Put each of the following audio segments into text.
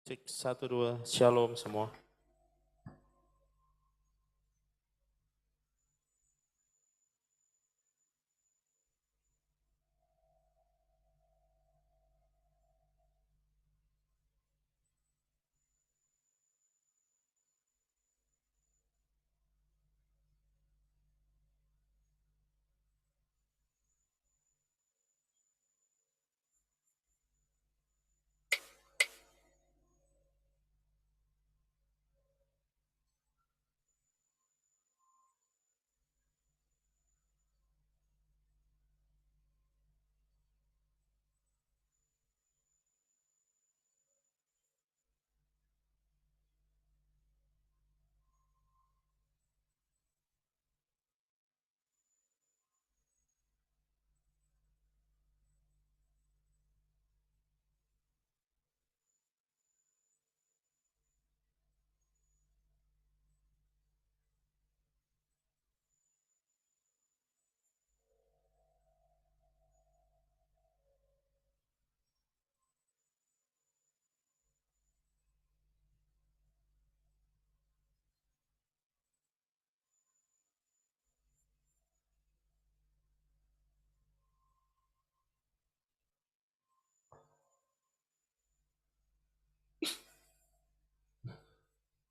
Cek 1, 2, shalom semua.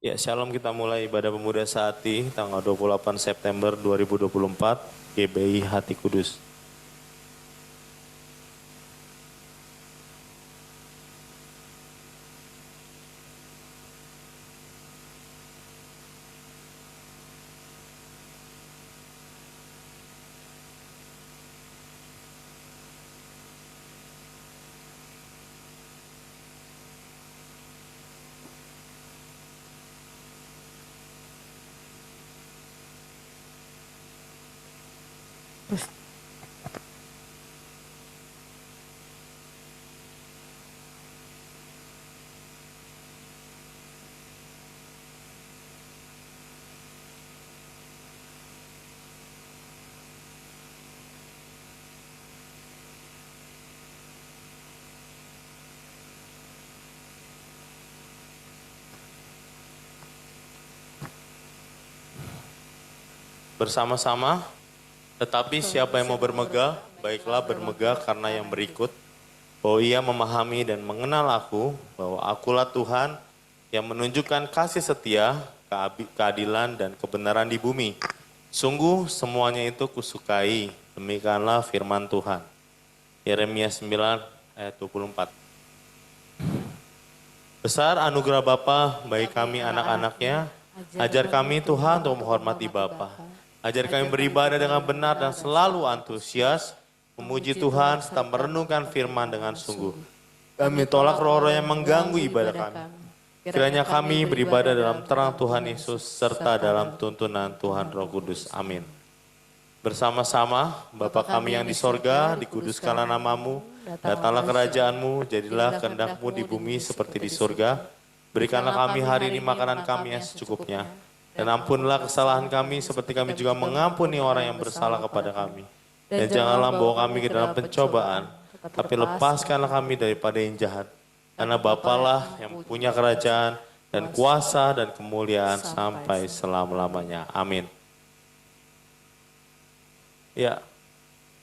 Ya, shalom, kita mulai ibadah pemuda sehati tanggal 28 September 2024, GBI Hati Kudus. Bersama-sama, tetapi siapa yang mau bermegah, baiklah bermegah karena yang berikut, bahwa ia memahami dan mengenal aku, bahwa akulah Tuhan yang menunjukkan kasih setia, keadilan dan kebenaran di bumi. Sungguh semuanya itu kusukai, demikianlah firman Tuhan. Yeremia 9 ayat 24. Besar anugerah Bapa bagi kami anak-anaknya, ajar kami Tuhan untuk menghormati Bapa. Ajar kami beribadah dengan benar dan selalu antusias, memuji Tuhan serta merenungkan firman dengan sungguh. Kami tolak roh-roh yang mengganggu ibadah kami. Kiranya kami beribadah dalam terang Tuhan Yesus serta dalam tuntunan Tuhan Roh Kudus. Amin. Bersama-sama, Bapa kami yang di sorga, dikuduskanlah namamu, datanglah kerajaanmu, jadilah kehendakmu di bumi seperti di sorga. Berikanlah kami hari ini makanan kami yang secukupnya. Dan ampunlah kesalahan kami seperti kami juga mengampuni orang yang bersalah kepada kami. Dan janganlah bawa kami ke dalam pencobaan, tapi lepaskanlah kami daripada yang jahat. Karena Bapalah yang punya kerajaan dan kuasa dan kemuliaan sampai selama-lamanya. Amin. Ya,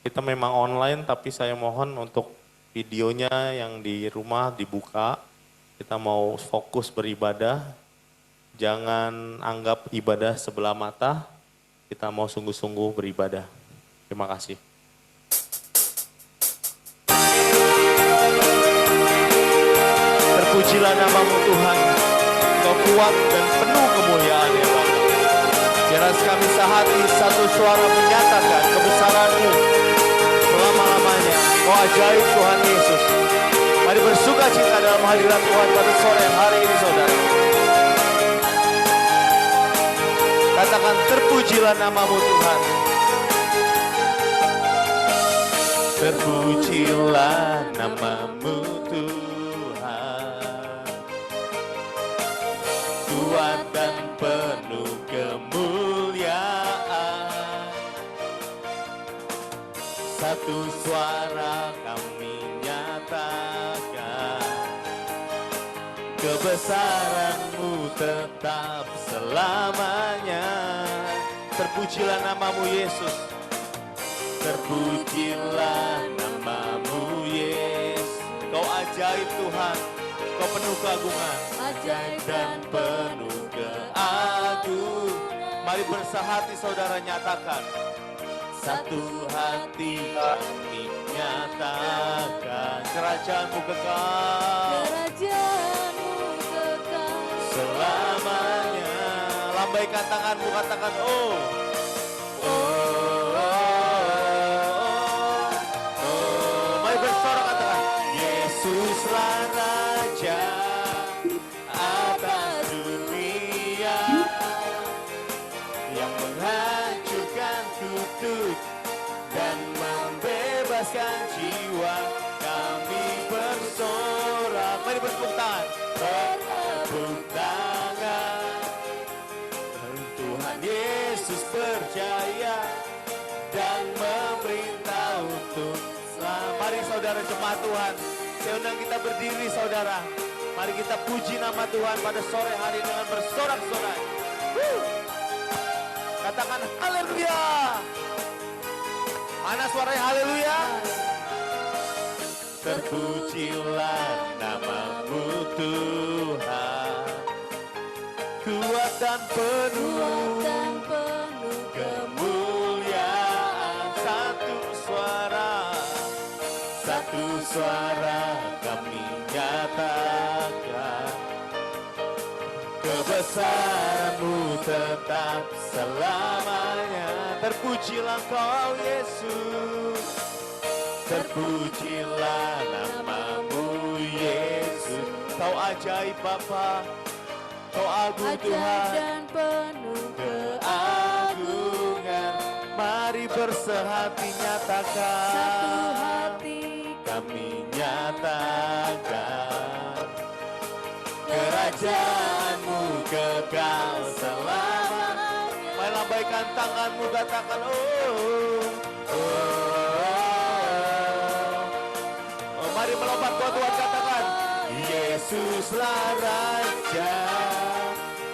kita memang online tapi saya mohon untuk videonya yang di rumah dibuka. Kita mau fokus beribadah. Jangan anggap ibadah sebelah mata, kita mau sungguh-sungguh beribadah. Terima kasih. Terpujilah namamu Tuhan, Engkau kuat dan penuh kemuliaan ya Bapa. Biar kami sehati satu suara menyatakan kebesaran-Mu selama-lamanya. Engkau ajaib Tuhan Yesus. Mari bersuka cita dalam hadirat Tuhan pada sore hari ini saudara. Katakan terpujilah namamu Tuhan. Terpujilah namamu Tuhan. Kuat dan penuh kemuliaan. Satu suara kami nyatakan kebesaran-Mu tetap selamanya. Terpujilah nama-Mu Yesus. Terpujilah nama-Mu Yesus. Kau ajaib Tuhan, Kau penuh keagungan, Ajaib dan penuh keagungan. Mari bersahati saudara, nyatakan. Satu hati kami nyatakan, kerajaan-Mu kekal, Kerajaan-Mu kekal selamanya. Lambaikan tanganmu, katakan oh. Mari bersorak, katakan Yesuslah Raja atas dunia, yang menghancurkan kutuk dan membebaskan jiwa. Kami bersorak, mari bertepuk tangan, bertepuk tangan. Tuhan Yesus percaya dan memerintah untuk selamat. Mari saudara jemaat Tuhan, saya undang kita berdiri saudara. Mari kita puji nama Tuhan pada sore hari dengan bersorak-sorai. Katakan haleluya. Mana suaranya haleluya? Terpujilah nama-Mu Tuhan, kuat dan penuh kemuliaan. Satu suara kami nyatakan, kebesaran-Mu tetap selamanya. Terpujilah Kau Yesus, terpujilah nama-Mu Yesus. Kau ajaib Bapa, Kau agung Ajaib Tuhan, dan penuh keagungan. Mari bersehati nyatakan, Satu hati kami nyatakan, kerajaan-Mu kekal selamanya. Mari lambaikan tanganmu, katakan oh. Mari melompat buat Tuhan, katakan Yesuslah Raja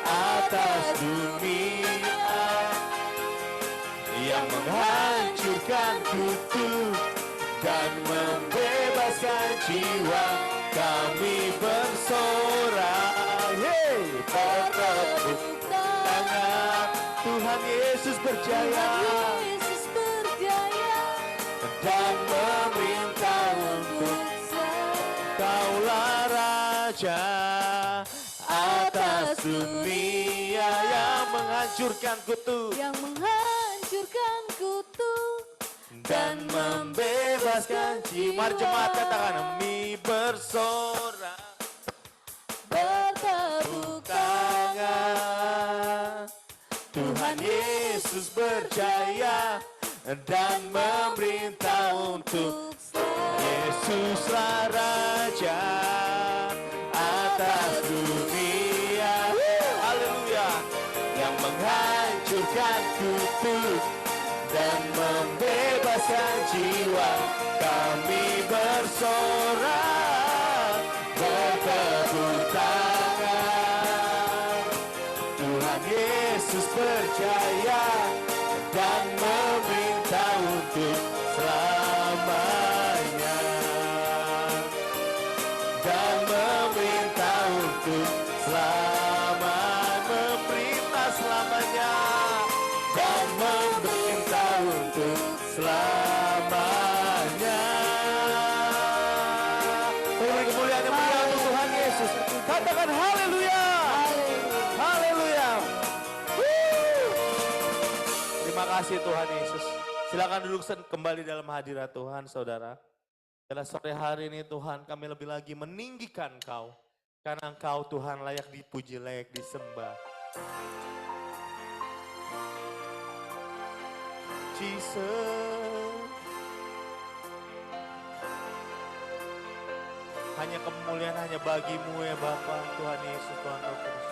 atas dunia, yang menghancurkan kutuk dan membebaskan jiwa. Kami bersorak, bertepuk tangan. Tuhan Yesus berjaya dan memerintah untuk Kaulah Raja atas dunia, yang menghancurkan kutuk dan membebaskan jiwa. Mari jemaat katakan, kami bersorak, bertepuk tangan. Tuhan Yesus berjaya dan memerintah untuk Yesuslah Raja atas dunia. Haleluya. Yang menghancurkan kutuk dan membebaskan jiwa. Kami bersorak, bertepuk tangan. Tuhan Yesus percaya dan memerintah untuk selamanya. Dan memerintah untuk memerintah selamanya. Dan memerintah untuk selamanya. Beri kemuliaan yang mulia untuk Tuhan Yesus. Katakan haleluya. Haleluya. Terima kasih Tuhan Yesus. Silakan duduk kembali dalam hadirat Tuhan, saudara. Pada sore hari ini Tuhan, kami lebih lagi meninggikan Engkau. Karena Engkau Tuhan layak dipuji, layak disembah. Jesus. Hanya kemuliaan hanya bagi-Mu ya Bapa, Tuhan Yesus, Tuhan Roh Kudus.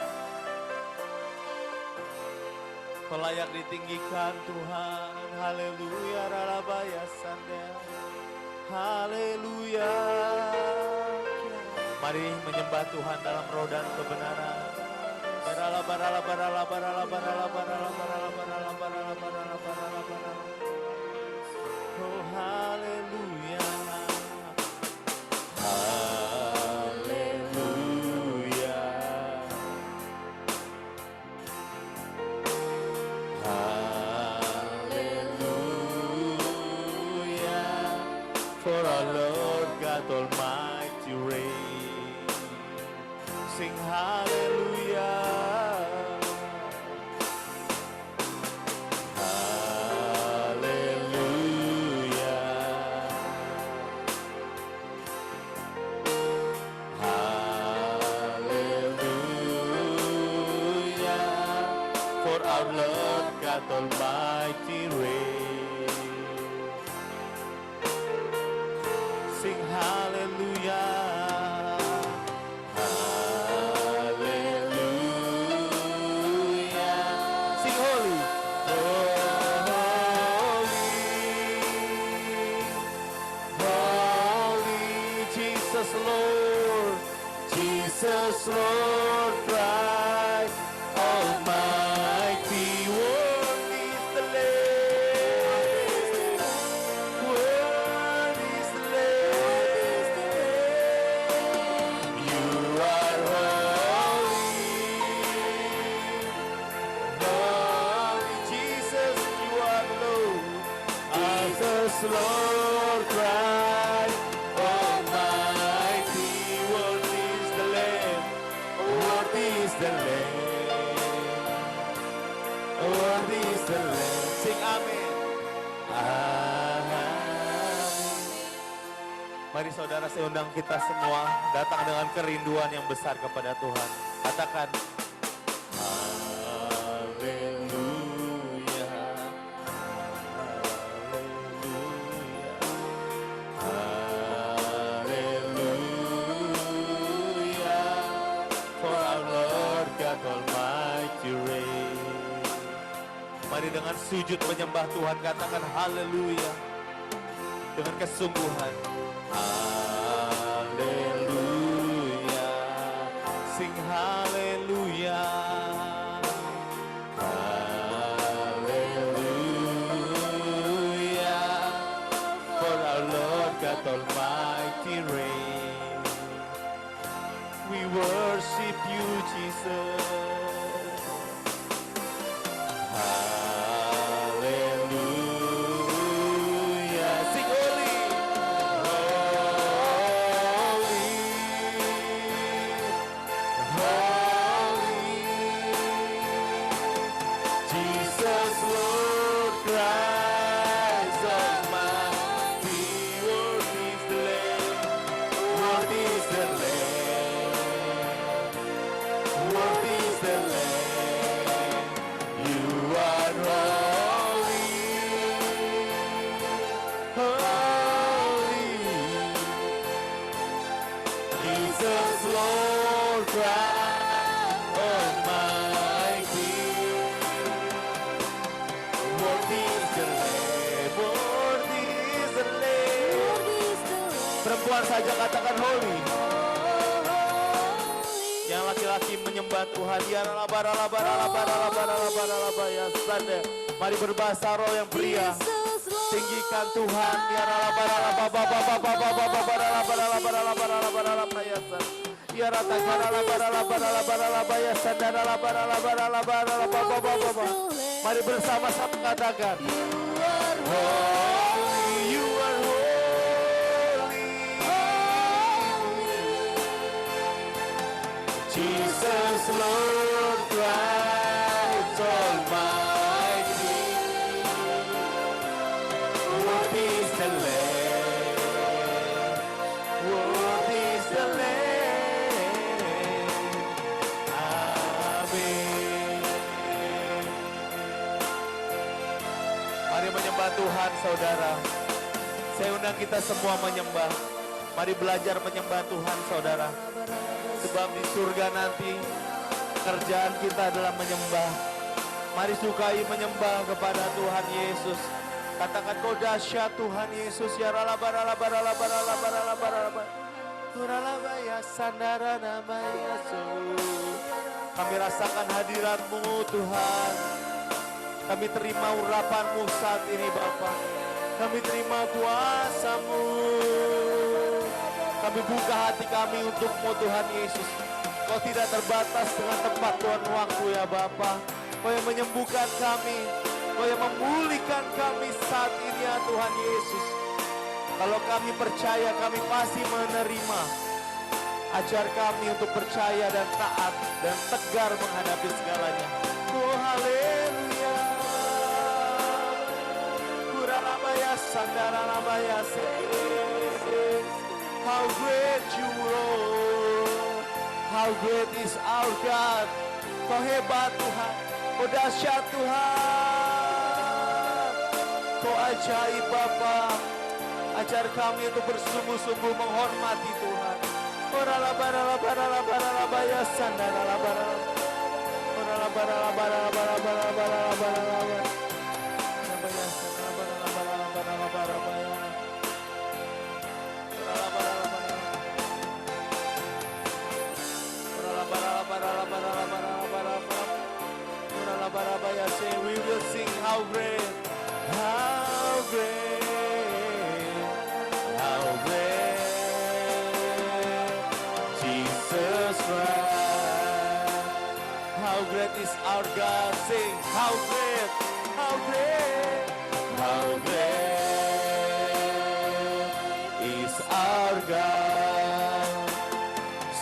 Kau layak ditinggikan Tuhan. Haleluya, ralabaya sandel. Haleluya. Mari menyembah Tuhan dalam roh dan kebenaran. Barala barala barala barala barala barala barala barala barala barala barala barala. Oh haleluya. Haleluya. Haleluya. For our Lord God Almighty reigns. Sing hallelujah. For our Lord God Almighty reigns. Sing hallelujah. Hallelujah. Sing holy. Holy, Jesus Lord. Jesus Lord Christ Almighty. Worthy is the Lamb. Worthy is the Lamb. You are holy. Holy Jesus, you are Lord. Jesus Lord Christ Almighty. Worthy is the Lamb. Worthy is the Lamb. Worthy is the Lamb. Sing amin. Amin. Mari saudara, saya undang kita semua datang dengan kerinduan yang besar kepada Tuhan. Katakan haleluya. Haleluya. For our Lord God Almighty reigns. Mari dengan sujud menyembah Tuhan, katakan haleluya dengan kesungguhan. Haleluya. Sing haleluya. Haleluya. For our Lord God Almighty reigns. We worship you, Jesus. Hallelujah. Sing holy. Holy. Holy. Jesus Lord Christ Almighty. Worthy is the Lamb. Worthy is the Lamb. Worthy is the Lamb. You are holy, holy. Jesus Lord Christ Almighty. Worthy is the Lamb. Worthy is the Lamb. Perempuan saja katakan holy. Yang laki-laki menyembah Tuhan. Ya ya sanda. Mari berbahasa roh yang pria. Tinggikan Tuhan. Ya ya mari bersama-sama katakan holy, you are holy. Jesus Lord Christ Almighty. Worthy is the Lamb. Worthy is the Lamb. Amin. Mari menyembah Tuhan, saudara. Saya undang kita semua menyembah. Mari belajar menyembah Tuhan, saudara. Sebab di surga nanti kerjaan kita adalah menyembah. Mari sukai menyembah kepada Tuhan Yesus. Katakan kau dahsyat Tuhan Yesus. Ya rala barala barala barala barala barala. Kuralabaya sandaranamaya so. Kami rasakan hadirat-Mu Tuhan. Kami terima urapan-Mu saat ini Bapa. Kami terima kuasa-Mu. Kami buka hati kami untuk-Mu Tuhan Yesus. Kau tidak terbatas dengan tempat Tuhan waktu ya Bapa. Kau yang menyembuhkan kami. Kau yang memulihkan kami saat ini ya Tuhan Yesus. Kalau kami percaya kami pasti menerima. Ajar kami untuk percaya dan taat dan tegar menghadapi segalanya. Oh haleluya. Kuralabaya sandaralabaya se. How great you are. How great is our God. Kau hebat Tuhan. Kau dahsyat Tuhan. Kau ajaib Bapa. Ajar kami untuk bersungguh-sungguh menghormati Tuhan. Oralabaralabaralabaralabaya sandaralabarala. Oralabaralabaralabaralabaralabaralabarala. Oralabaya sandaralabaralabaralabaralabaya. Oralabaralabaralabaralabaralabarala. Say we will sing how great, how great, how great. Jesus Christ, how great is our God. Sing, how great, how great, how great is our God.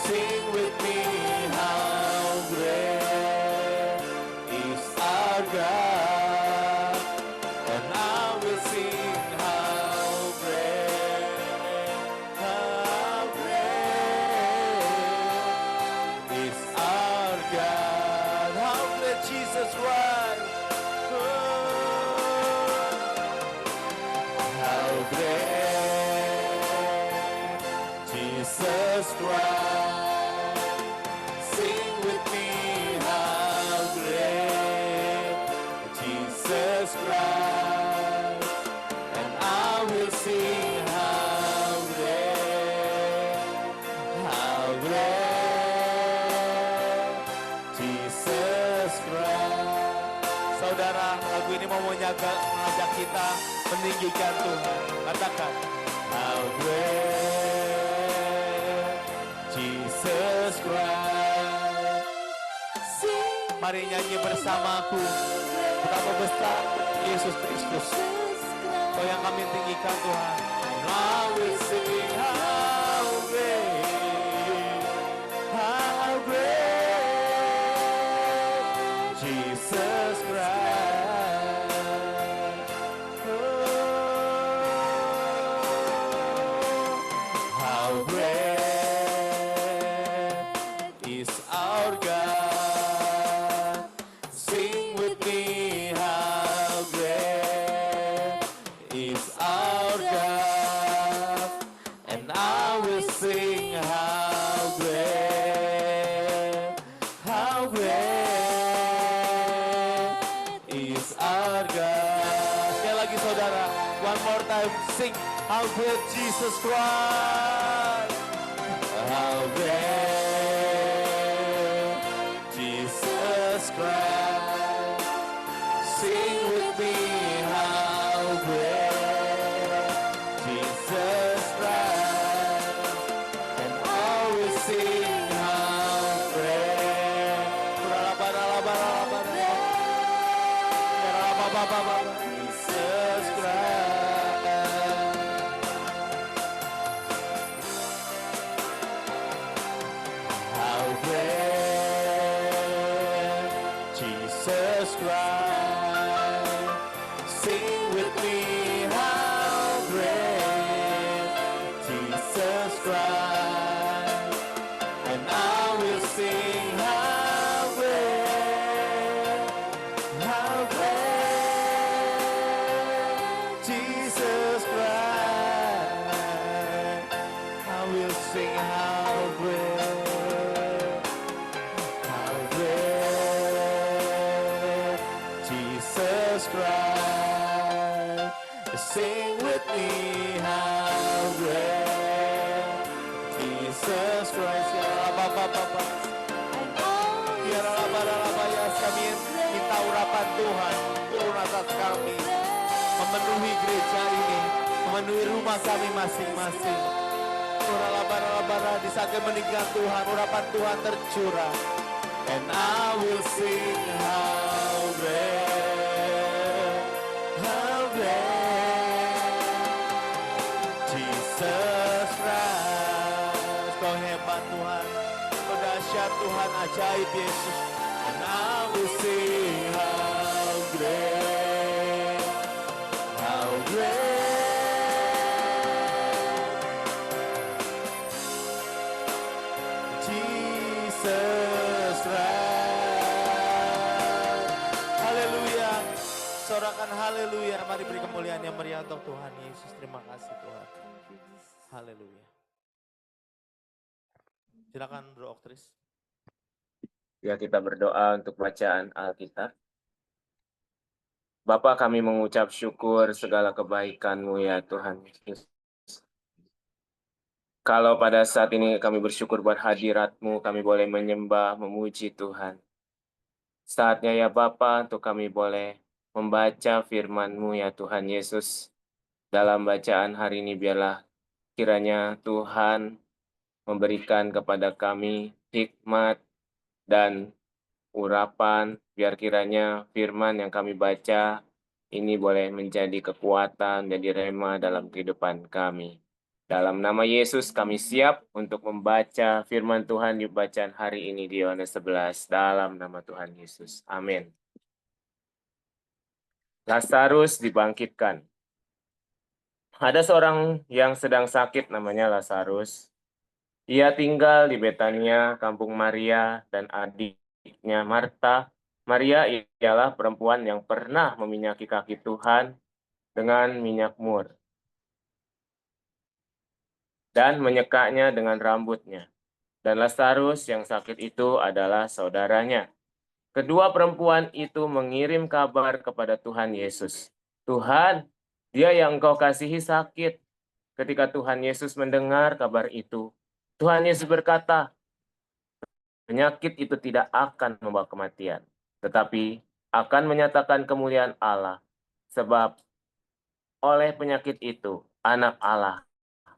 Sing with me, how great is our God. And I will sing, how great, how great is our God. How great Jesus Christ. Oh, how great Jesus Christ. Sing with me, how great Jesus Christ. And I will sing, how great Jesus Christ. Saudara, lagu ini mau mengajak kita meninggikan Tuhan. Katakan, how great Jesus Christ. Mari nyanyi bersamaku. Betapa besar Yesus Kristus. Kau yang kami tinggikan Tuhan. I will sing how great Jesus Christ. Oh, how great is our God. Sing with me, how great is our God. And I will sing, how great is our God. Sekali lagi saudara, one more time, sing, how great Jesus Christ. How great Jesus Christ. Sing with me, how great Jesus Christ. And I will sing, how great Jesus Christ. How great Jesus Christ. Sing with me, how great Jesus Christ. And I will sing, how great Jesus Christ. I will sing, how great Jesus Christ. Sing with me, how great Jesus Christ. Ya Bapa, ya Bapa, ya kami minta urapan Tuhan turun atas kami, memenuhi gereja ini, memenuhi rumah kami masing-masing. Di saat kami meninggal Tuhan, urapan Tuhan tercurah. And I will sing how great, Jesus Christ. Kau hebat Tuhan, Kau dahsyat Tuhan, ajaib Yesus. And I will sing how great, Jesus Christ. Haleluya. Sorakan haleluya. Mari beri kemuliaan yang meriah untuk Tuhan Yesus. Terima kasih Tuhan. Haleluya. Silakan Bro Oktris. Ya, kita berdoa untuk bacaan Alkitab. Bapa, kami mengucap syukur segala kebaikan-Mu ya Tuhan Yesus. Kalau pada saat ini kami bersyukur buat hadirat-Mu, kami boleh menyembah, memuji Tuhan. Saatnya ya Bapa, untuk kami boleh membaca firman-Mu ya Tuhan Yesus. Dalam bacaan hari ini biarlah kiranya Tuhan memberikan kepada kami hikmat dan urapan, biar kiranya firman yang kami baca ini boleh menjadi kekuatan, menjadi rema dalam kehidupan kami. Dalam nama Yesus kami siap untuk membaca firman Tuhan di bacaan hari ini di Yohanes 11. Dalam nama Tuhan Yesus. Amin. Lazarus dibangkitkan. Ada seorang yang sedang sakit namanya Lazarus. Ia tinggal di Betania, kampung Maria dan adiknya Marta. Maria ialah perempuan yang pernah meminyaki kaki Tuhan dengan minyak mur dan menyekanya dengan rambutnya. Dan Lazarus yang sakit itu adalah saudaranya. Kedua perempuan itu mengirim kabar kepada Tuhan Yesus. Tuhan, dia yang Engkau kasihi sakit. Ketika Tuhan Yesus mendengar kabar itu, Tuhan Yesus berkata, penyakit itu tidak akan membawa kematian, tetapi akan menyatakan kemuliaan Allah, sebab oleh penyakit itu anak Allah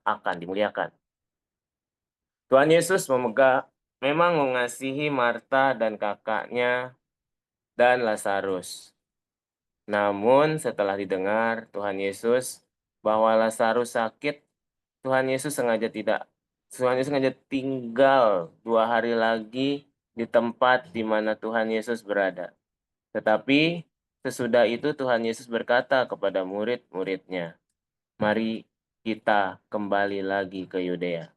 akan dimuliakan. Tuhan Yesus memang mengasihi Marta dan kakaknya dan Lazarus. Namun setelah didengar Tuhan Yesus bahwa Lazarus sakit, Tuhan Yesus sengaja tinggal 2 hari lagi di tempat di mana Tuhan Yesus berada. Tetapi sesudah itu Tuhan Yesus berkata kepada murid-muridnya, mari kita kembali lagi ke Yudea.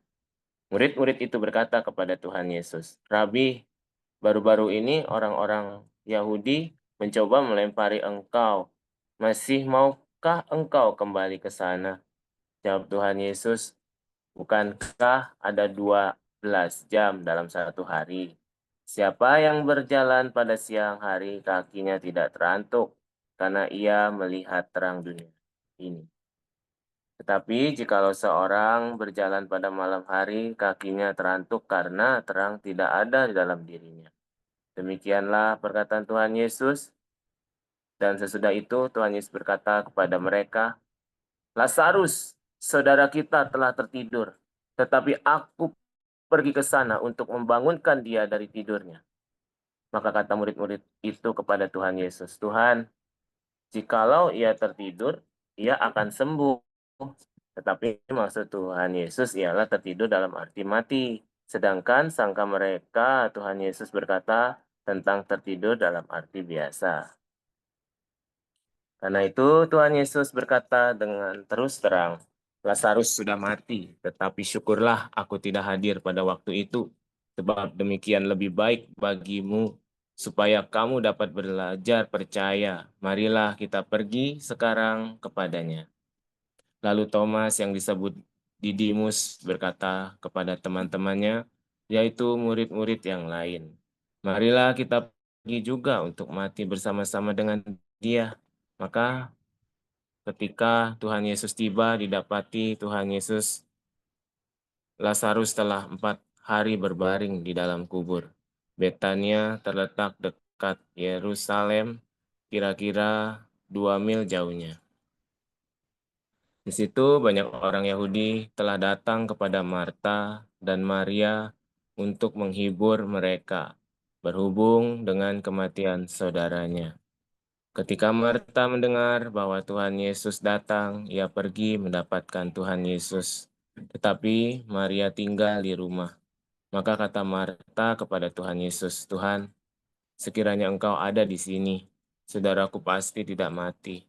Murid-murid itu berkata kepada Tuhan Yesus, Rabi, baru-baru ini orang-orang Yahudi mencoba melempari engkau. Masih maukah engkau kembali ke sana? Jawab Tuhan Yesus, bukankah ada 12 jam dalam satu hari? Siapa yang berjalan pada siang hari kakinya tidak terantuk, karena ia melihat terang dunia ini. Tetapi jikalau seorang berjalan pada malam hari, kakinya terantuk karena terang tidak ada di dalam dirinya. Demikianlah perkataan Tuhan Yesus. Dan sesudah itu Tuhan Yesus berkata kepada mereka, Lazarus, saudara kita telah tertidur, tetapi aku pergi ke sana untuk membangunkan dia dari tidurnya. Maka kata murid-murid itu kepada Tuhan Yesus, Tuhan, jikalau ia tertidur, ia akan sembuh. Tetapi maksud Tuhan Yesus ialah tertidur dalam arti mati. Sedangkan sangka mereka Tuhan Yesus berkata tentang tertidur dalam arti biasa. Karena itu Tuhan Yesus berkata dengan terus terang, Lazarus sudah mati, tetapi syukurlah aku tidak hadir pada waktu itu, sebab demikian lebih baik bagimu, supaya kamu dapat belajar percaya. Marilah kita pergi sekarang kepadanya. Lalu Thomas yang disebut Didimus berkata kepada teman-temannya, yaitu murid-murid yang lain, marilah kita pergi juga untuk mati bersama-sama dengan dia. Maka ketika Tuhan Yesus tiba, didapati Tuhan Yesus Lazarus telah 4 hari berbaring di dalam kubur. Betania terletak dekat Yerusalem, kira-kira 2 mil jauhnya. Di situ banyak orang Yahudi telah datang kepada Marta dan Maria untuk menghibur mereka berhubung dengan kematian saudaranya. Ketika Marta mendengar bahwa Tuhan Yesus datang, ia pergi mendapatkan Tuhan Yesus. Tetapi Maria tinggal di rumah. Maka kata Marta kepada Tuhan Yesus, "Tuhan, sekiranya Engkau ada di sini, saudaraku pasti tidak mati.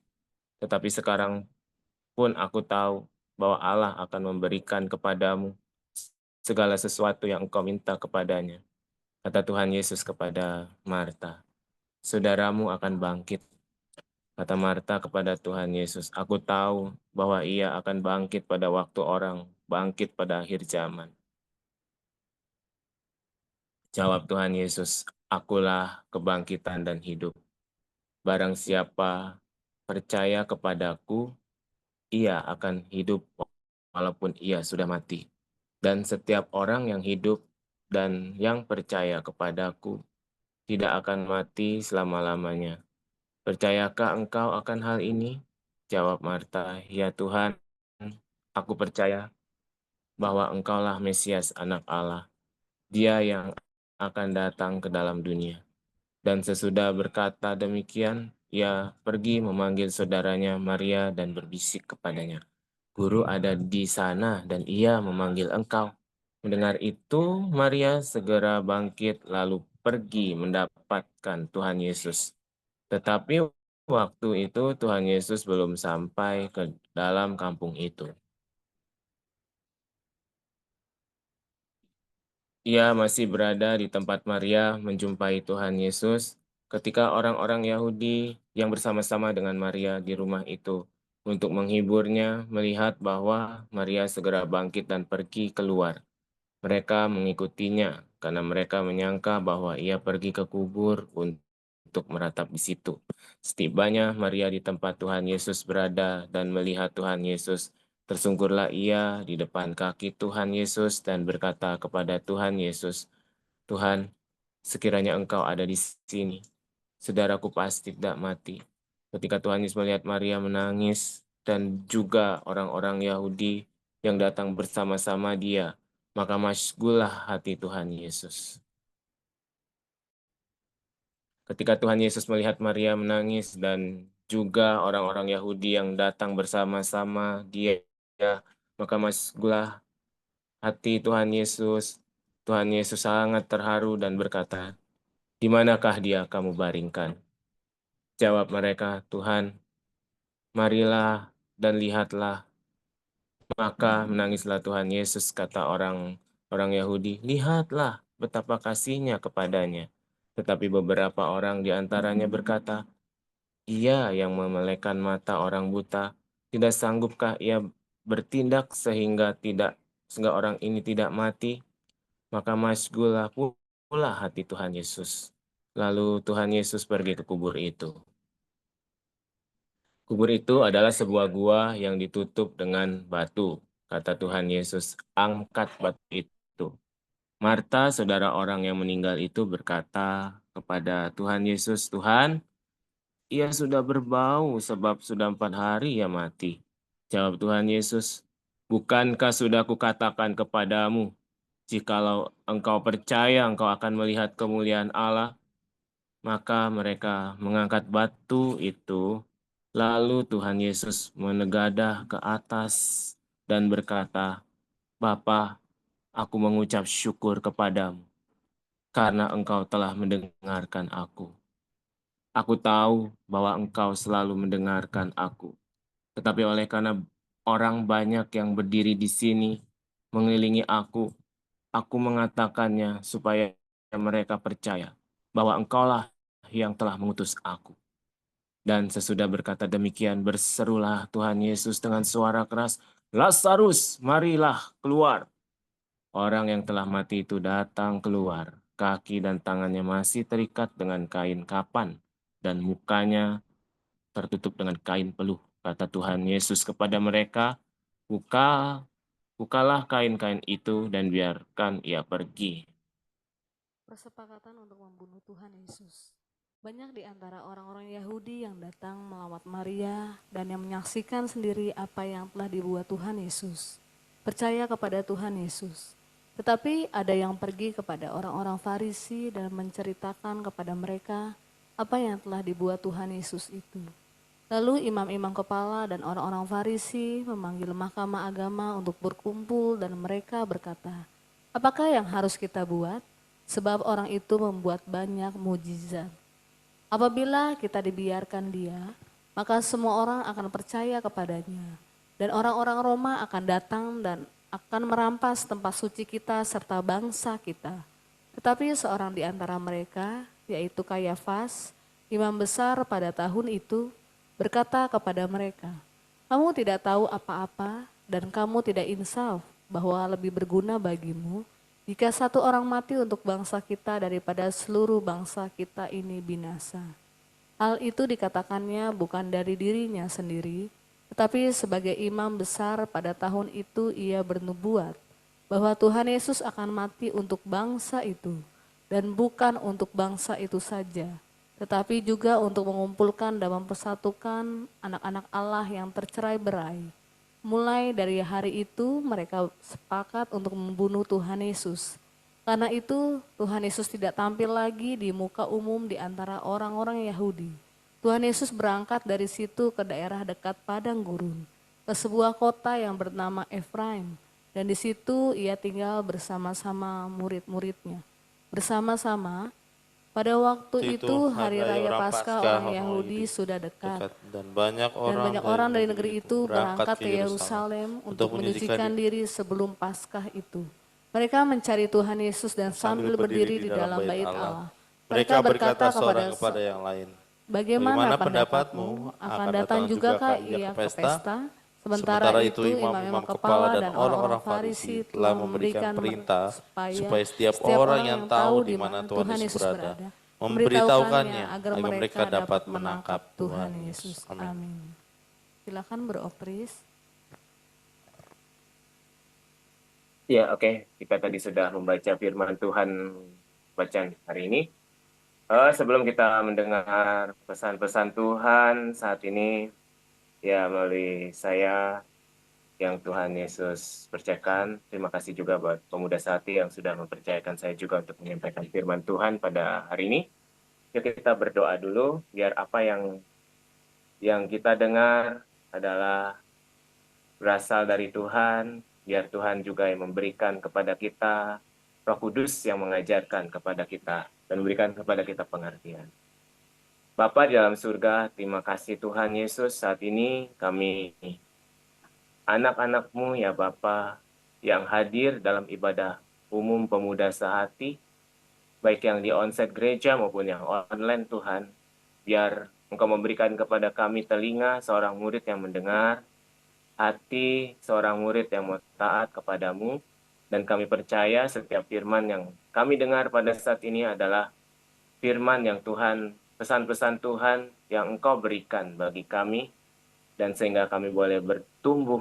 Tetapi sekarang pun aku tahu bahwa Allah akan memberikan kepadamu segala sesuatu yang engkau minta kepadanya." Kata Tuhan Yesus kepada Marta, "Saudaramu akan bangkit." Kata Marta kepada Tuhan Yesus, "Aku tahu bahwa ia akan bangkit pada waktu orang bangkit pada akhir zaman." Jawab Tuhan Yesus, "Akulah kebangkitan dan hidup. Barang siapa percaya kepadaku, ia akan hidup walaupun ia sudah mati. Dan setiap orang yang hidup dan yang percaya kepadaku tidak akan mati selama-lamanya. Percayakah engkau akan hal ini?" Jawab Marta, "Ya Tuhan, aku percaya bahwa engkaulah Mesias anak Allah, dia yang akan datang ke dalam dunia." Dan sesudah berkata demikian, ia pergi memanggil saudaranya Maria dan berbisik kepadanya, "Guru ada di sana dan ia memanggil engkau." Mendengar itu, Maria segera bangkit lalu pergi mendapatkan Tuhan Yesus. Tetapi waktu itu Tuhan Yesus belum sampai ke dalam kampung itu. Ia masih berada di tempat Maria menjumpai Tuhan Yesus ketika orang-orang Yahudi yang bersama-sama dengan Maria di rumah itu untuk menghiburnya melihat bahwa Maria segera bangkit dan pergi keluar. Mereka mengikutinya karena mereka menyangka bahwa ia pergi ke kubur untuk meratap di situ. Setibanya Maria di tempat Tuhan Yesus berada dan melihat Tuhan Yesus, tersungkurlah ia di depan kaki Tuhan Yesus dan berkata kepada Tuhan Yesus, "Tuhan, sekiranya Engkau ada di sini, saudaraku pasti tidak mati." Ketika Tuhan Yesus melihat Maria menangis dan juga orang-orang Yahudi yang datang bersama-sama dia, maka masygullah hati Tuhan Yesus. Ketika Tuhan Yesus melihat Maria menangis dan juga orang-orang Yahudi yang datang bersama-sama dia, maka masygullah hati Tuhan Yesus. Tuhan Yesus sangat terharu dan berkata, "Di manakah dia kamu baringkan?" Jawab mereka, "Tuhan, marilah dan lihatlah." Maka menangislah Tuhan Yesus, kata orang Yahudi, "Lihatlah betapa kasihnya kepadanya." Tetapi beberapa orang di antaranya berkata, "Ia yang memelekan mata orang buta, tidak sanggupkah ia bertindak sehingga orang ini tidak mati?" Maka masygullah pula hati Tuhan Yesus. Lalu Tuhan Yesus pergi ke kubur itu. Kubur itu adalah sebuah gua yang ditutup dengan batu. Kata Tuhan Yesus, "Angkat batu itu." Marta, saudara orang yang meninggal itu, berkata kepada Tuhan Yesus, "Tuhan, ia sudah berbau sebab sudah 4 hari ia mati." Jawab Tuhan Yesus, "Bukankah sudah kukatakan kepadamu, jikalau engkau percaya engkau akan melihat kemuliaan Allah?" Maka mereka mengangkat batu itu, lalu Tuhan Yesus menegadah ke atas dan berkata, "Bapa, aku mengucap syukur kepadamu karena engkau telah mendengarkan aku. Aku tahu bahwa engkau selalu mendengarkan aku. Tetapi oleh karena orang banyak yang berdiri di sini mengelilingi aku mengatakannya supaya mereka percaya bahwa engkaulah yang telah mengutus aku." Dan sesudah berkata demikian, berserulah Tuhan Yesus dengan suara keras, "Lazarus, marilah keluar." Orang yang telah mati itu datang keluar. Kaki dan tangannya masih terikat dengan kain kapan, dan mukanya tertutup dengan kain peluh. Kata Tuhan Yesus kepada mereka, "Buka Bukalah kain-kain itu dan biarkan ia pergi. Persepakatan untuk membunuh Tuhan Yesus. Banyak di antara orang-orang Yahudi yang datang melawat Maria dan yang menyaksikan sendiri apa yang telah dibuat Tuhan Yesus. Percaya kepada Tuhan Yesus. Tetapi ada yang pergi kepada orang-orang Farisi dan menceritakan kepada mereka apa yang telah dibuat Tuhan Yesus itu. Lalu imam-imam kepala dan orang-orang Farisi memanggil mahkamah agama untuk berkumpul dan mereka berkata, "Apakah yang harus kita buat? Sebab orang itu membuat banyak mujizat. Apabila kita dibiarkan dia, maka semua orang akan percaya kepadanya. Dan orang-orang Roma akan datang dan akan merampas tempat suci kita serta bangsa kita." Tetapi seorang di antara mereka, yaitu Kayafas, imam besar pada tahun itu, berkata kepada mereka, "Kamu tidak tahu apa-apa dan kamu tidak insaf bahwa lebih berguna bagimu jika satu orang mati untuk bangsa kita daripada seluruh bangsa kita ini binasa." Hal itu dikatakannya bukan dari dirinya sendiri, tetapi sebagai imam besar pada tahun itu ia bernubuat bahwa Tuhan Yesus akan mati untuk bangsa itu, dan bukan untuk bangsa itu saja, tetapi juga untuk mengumpulkan dan mempersatukan anak-anak Allah yang tercerai-berai. Mulai dari hari itu mereka sepakat untuk membunuh Tuhan Yesus. Karena itu Tuhan Yesus tidak tampil lagi di muka umum di antara orang-orang Yahudi. Tuhan Yesus berangkat dari situ ke daerah dekat padang gurun, ke sebuah kota yang bernama Efraim, dan di situ ia tinggal bersama-sama murid-muridnya. Bersama-sama, pada waktu itu hari raya Paskah orang Yahudi sudah dekat. Dan banyak orang dari negeri itu berangkat ke Yerusalem untuk menyucikan diri sebelum Paskah itu. Mereka mencari Tuhan Yesus dan sambil berdiri di dalam bait Allah, mereka berkata kepada yang lain, "Bagaimana pendapatmu? Akan datang jugakah ia ke pesta?" Sementara itu imam-imam kepala dan orang-orang Farisi telah memberikan perintah supaya setiap orang yang tahu di mana Tuhan Yesus berada, memberitahukannya agar mereka dapat menangkap Tuhan Yesus. Amin. Silakan beropris. Ya, oke. Kita tadi sudah membaca firman Tuhan bacaan hari ini. Sebelum kita mendengar pesan-pesan Tuhan saat ini, ya melalui saya yang Tuhan Yesus percayakan, terima kasih juga buat pemuda Sati yang sudah mempercayakan saya juga untuk menyampaikan firman Tuhan pada hari ini. Yuk kita berdoa dulu, biar apa yang kita dengar adalah berasal dari Tuhan, biar Tuhan juga yang memberikan kepada kita Roh Kudus yang mengajarkan kepada kita dan memberikan kepada kita pengertian. Bapa di dalam surga, terima kasih Tuhan Yesus, saat ini kami anak-anak-Mu ya Bapa yang hadir dalam ibadah umum pemuda sehati, baik yang di onsite gereja maupun yang online Tuhan, biar Engkau memberikan kepada kami telinga seorang murid yang mendengar, hati seorang murid yang mau taat kepadamu, dan kami percaya setiap firman yang kami dengar pada saat ini adalah firman yang Tuhan, pesan-pesan Tuhan yang Engkau berikan bagi kami, dan sehingga kami boleh bertumbuh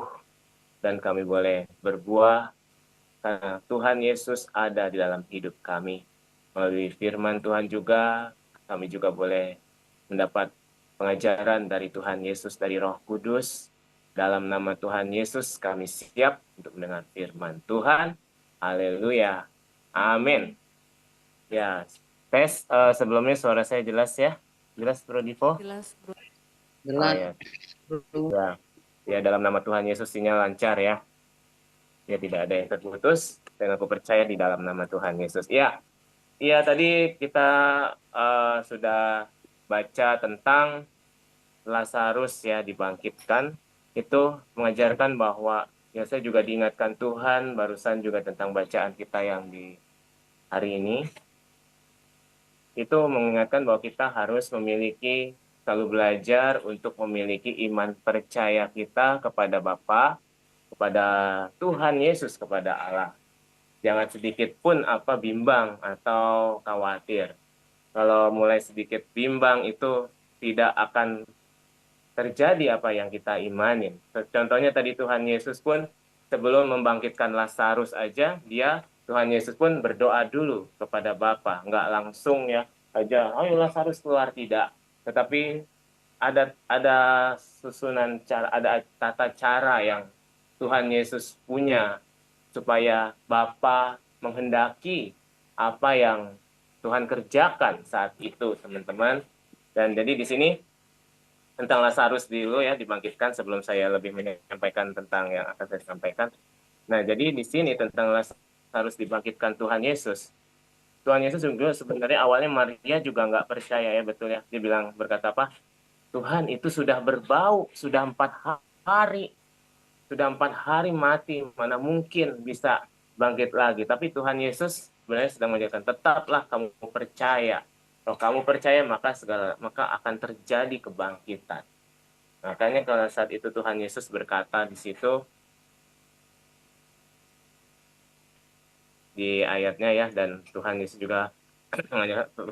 dan kami boleh berbuah karena Tuhan Yesus ada di dalam hidup kami. Melalui firman Tuhan juga, kami juga boleh mendapat pengajaran dari Tuhan Yesus, dari Roh Kudus. Dalam nama Tuhan Yesus kami siap untuk mendengar firman Tuhan. Haleluya. Amin. Ya, tes sebelumnya suara saya jelas ya? Jelas Bro Divo? Jelas, Bro. Oh, ya. Ya, dalam nama Tuhan Yesus sinyal lancar ya. Ya, tidak ada yang terputus dan aku percaya di dalam nama Tuhan Yesus. Ya, tadi kita sudah baca tentang Lazarus ya dibangkitkan. Itu mengajarkan bahwa ya saya juga diingatkan Tuhan barusan juga tentang bacaan kita yang di hari ini. Itu mengingatkan bahwa kita harus selalu belajar untuk memiliki iman percaya kita kepada Bapa, kepada Tuhan Yesus, kepada Allah. Jangan sedikit pun bimbang atau khawatir. Kalau mulai sedikit bimbang itu tidak akan terjadi apa yang kita imanin. Contohnya tadi Tuhan Yesus pun sebelum membangkitkan Lazarus aja, Tuhan Yesus pun berdoa dulu kepada Bapa, nggak langsung ya aja, ayo Lazarus keluar, tidak. Tetapi ada susunan cara, ada tata cara yang Tuhan Yesus punya supaya Bapa menghendaki apa yang Tuhan kerjakan saat itu, teman-teman. Dan jadi di sini tentang Lazarus dulu ya, dibangkitkan sebelum saya lebih menyampaikan tentang yang akan saya sampaikan. Nah, jadi di sini tentang Lazarus dibangkitkan Tuhan Yesus. Tuhan Yesus juga sebenarnya awalnya Maria juga nggak percaya ya, betul ya. Dia bilang, berkata apa? Tuhan, itu sudah berbau, sudah 4 hari. Sudah 4 hari mati, mana mungkin bisa bangkit lagi. Tapi Tuhan Yesus sebenarnya sedang mengajarkan, tetaplah kamu percaya. Kalau kamu percaya, maka akan terjadi kebangkitan. Makanya kalau saat itu Tuhan Yesus berkata di situ, di ayatnya ya, dan Tuhan Yesus juga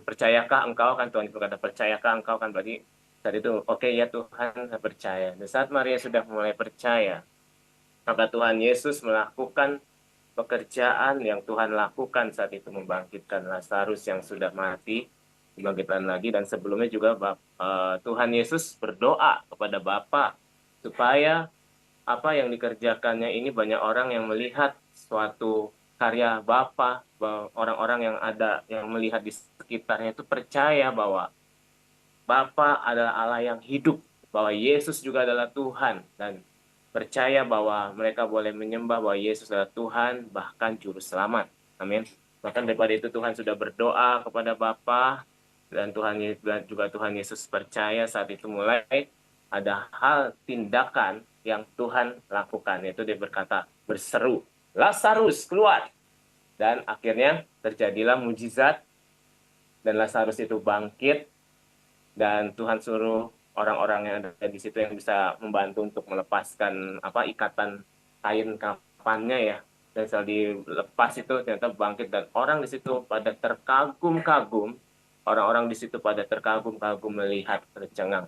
percayakah engkau, kan Tuhan Yesus berkata, percayakah engkau, kan berarti saat itu oke, ya Tuhan, saya percaya. Dan saat Maria sudah mulai percaya, maka Tuhan Yesus melakukan pekerjaan yang Tuhan lakukan saat itu, membangkitkan Lazarus yang sudah mati, dibangkitkan lagi. Dan sebelumnya juga Tuhan Yesus berdoa kepada Bapa supaya apa yang dikerjakannya ini banyak orang yang melihat suatu karya Bapa, orang-orang yang melihat di sekitarnya itu percaya bahwa Bapa adalah Allah yang hidup, bahwa Yesus juga adalah Tuhan, dan percaya bahwa mereka boleh menyembah bahwa Yesus adalah Tuhan, bahkan juru selamat. Amin. Bahkan daripada itu Tuhan sudah berdoa kepada Bapa, dan Tuhan Yesus percaya saat itu mulai ada hal tindakan yang Tuhan lakukan, yaitu dia berkata, berseru, Lazarus keluar. Dan akhirnya terjadilah mujizat, dan Lazarus itu bangkit, dan Tuhan suruh orang-orang yang ada di situ yang bisa membantu untuk melepaskan ikatan kain kafannya ya, dan setelah dilepas itu ternyata bangkit, dan orang di situ pada terkagum-kagum, orang-orang di situ pada terkagum-kagum melihat, tercengang.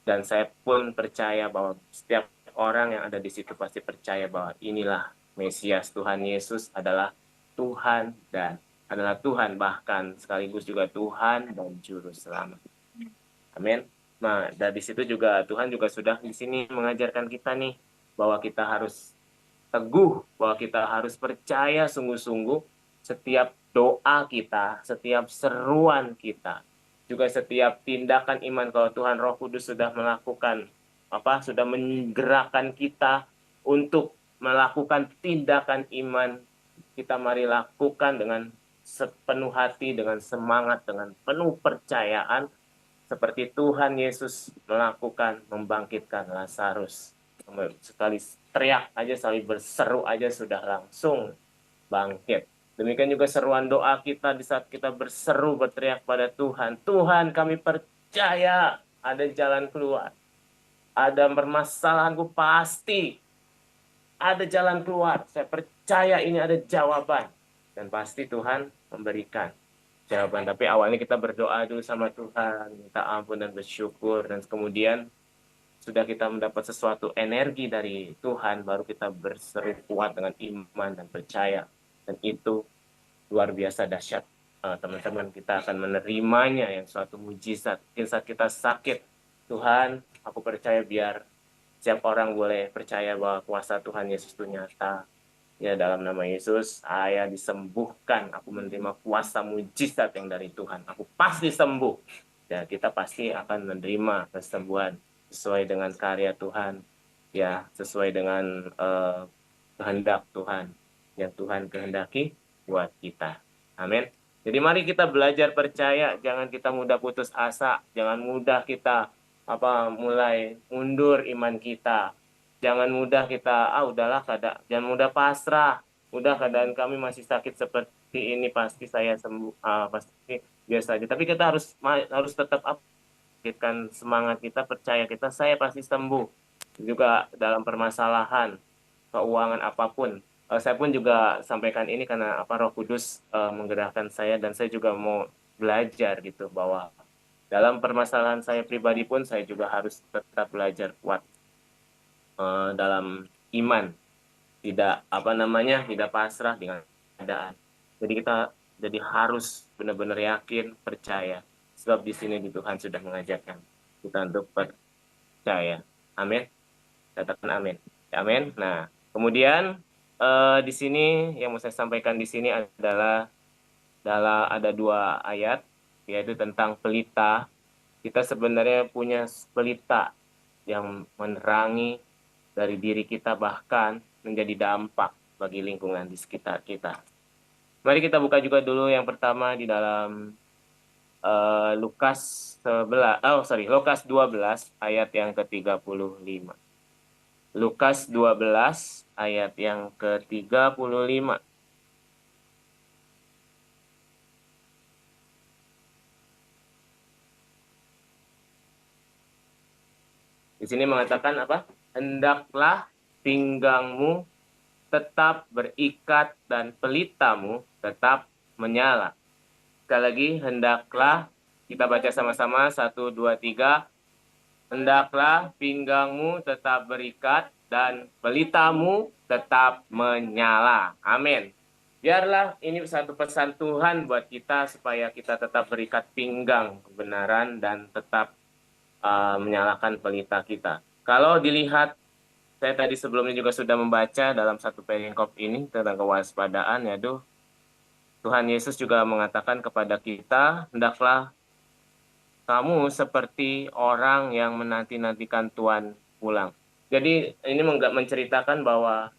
Dan saya pun percaya bahwa setiap orang yang ada di situ pasti percaya bahwa inilah Mesias, Tuhan Yesus adalah Tuhan, dan adalah Tuhan, bahkan sekaligus juga Tuhan dan Juru Selamat. Amin. Nah, dari situ juga Tuhan juga sudah di sini mengajarkan kita nih bahwa kita harus teguh, bahwa kita harus percaya sungguh-sungguh setiap doa kita, setiap seruan kita, juga setiap tindakan iman. Kalau Tuhan Roh Kudus sudah melakukan sudah menggerakkan kita untuk melakukan tindakan iman, kita mari lakukan dengan sepenuh hati, dengan semangat, dengan penuh percayaan, seperti Tuhan Yesus melakukan, membangkitkan Lazarus. Sekali teriak aja, sekali berseru aja sudah langsung bangkit. Demikian juga seruan doa kita di saat kita berseru, berteriak pada Tuhan. Tuhan, kami percaya ada jalan keluar. Ada permasalahanku, pasti ada jalan keluar. Saya percaya ini ada jawaban. Dan pasti Tuhan memberikan jawaban. Tapi awalnya kita berdoa dulu sama Tuhan, minta ampun dan bersyukur, dan kemudian sudah kita mendapat sesuatu energi dari Tuhan, baru kita berseru kuat dengan iman dan percaya, dan itu luar biasa dahsyat. Teman-teman, kita akan menerimanya yang suatu mujizat. Mungkin saat kita sakit, Tuhan, aku percaya biar setiap orang boleh percaya bahwa kuasa Tuhan Yesus itu nyata. Ya, dalam nama Yesus, saya disembuhkan. Aku menerima kuasa mujizat yang dari Tuhan. Aku pasti sembuh. Ya, kita pasti akan menerima kesembuhan sesuai dengan karya Tuhan. Ya, sesuai dengan kehendak Tuhan yang Tuhan kehendaki buat kita. Amin. Jadi mari kita belajar percaya. Jangan kita mudah putus asa. Jangan mudah kita mulai mundur iman kita. Jangan mudah kita, udahlah jangan mudah pasrah. Udah, keadaan kami masih sakit seperti ini, pasti saya sembuh, pasti biasa aja. Tapi kita harus tetap bangkitkan semangat kita, percaya kita, saya pasti sembuh. Juga dalam permasalahan keuangan apapun. Saya pun juga sampaikan ini karena Roh Kudus menggerakkan saya, dan saya juga mau belajar gitu bahwa dalam permasalahan saya pribadi pun saya juga harus tetap belajar kuat dalam iman. tidak tidak pasrah dengan keadaan. Jadi kita harus benar-benar yakin, percaya. Sebab di sini di Tuhan sudah mengajarkan kita untuk percaya. Amin. Katakan amin. Amin. Nah, kemudian di sini yang mau saya sampaikan di sini adalah ada 2 ayat, yaitu tentang pelita. Kita sebenarnya punya pelita yang menerangi dari diri kita, bahkan menjadi dampak bagi lingkungan di sekitar kita. Mari kita buka juga dulu yang pertama di dalam Lukas 12 ayat yang ke-35. Lukas 12 ayat yang ke-35. Di sini mengatakan apa? Hendaklah pinggangmu tetap berikat dan pelitamu tetap menyala. Sekali lagi, hendaklah, kita baca sama-sama, 1, 2, 3. Hendaklah pinggangmu tetap berikat dan pelitamu tetap menyala. Amin. Biarlah ini satu pesan Tuhan buat kita supaya kita tetap berikat pinggang kebenaran dan tetap menyalakan pelita kita. Kalau dilihat, saya tadi sebelumnya juga sudah membaca dalam satu perikop ini tentang kewaspadaan, yaitu Tuhan Yesus juga mengatakan kepada kita, hendaklah kamu seperti orang yang menanti-nantikan Tuhan pulang. Jadi ini menceritakan bahwa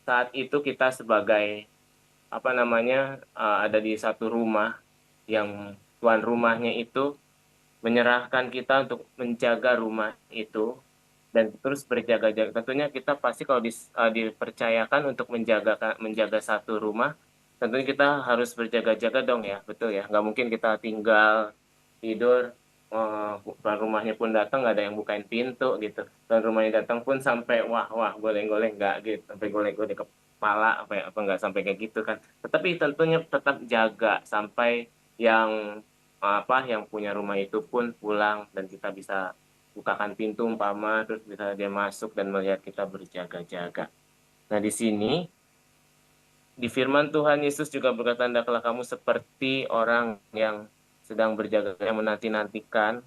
saat itu kita sebagai ada di satu rumah yang tuan rumahnya itu menyerahkan kita untuk menjaga rumah itu dan terus berjaga-jaga. Tentunya kita pasti kalau dipercayakan untuk menjaga satu rumah, tentunya kita harus berjaga-jaga dong ya, betul ya. Nggak mungkin kita tinggal tidur, tuan rumahnya pun datang nggak ada yang bukain pintu gitu. Tuan rumahnya datang pun sampai wah goleng-goleng nggak gitu, sampai goleng-goleng kepala apa nggak sampai kayak gitu kan. Tetapi tentunya tetap jaga sampai yang yang punya rumah itu pun pulang dan kita bisa bukakan pintu umpama terus bisa dia masuk dan melihat kita berjaga-jaga. Nah, di sini di firman Tuhan Yesus juga berkata, hendaklah kamu seperti orang yang sedang berjaga, yang menanti-nantikan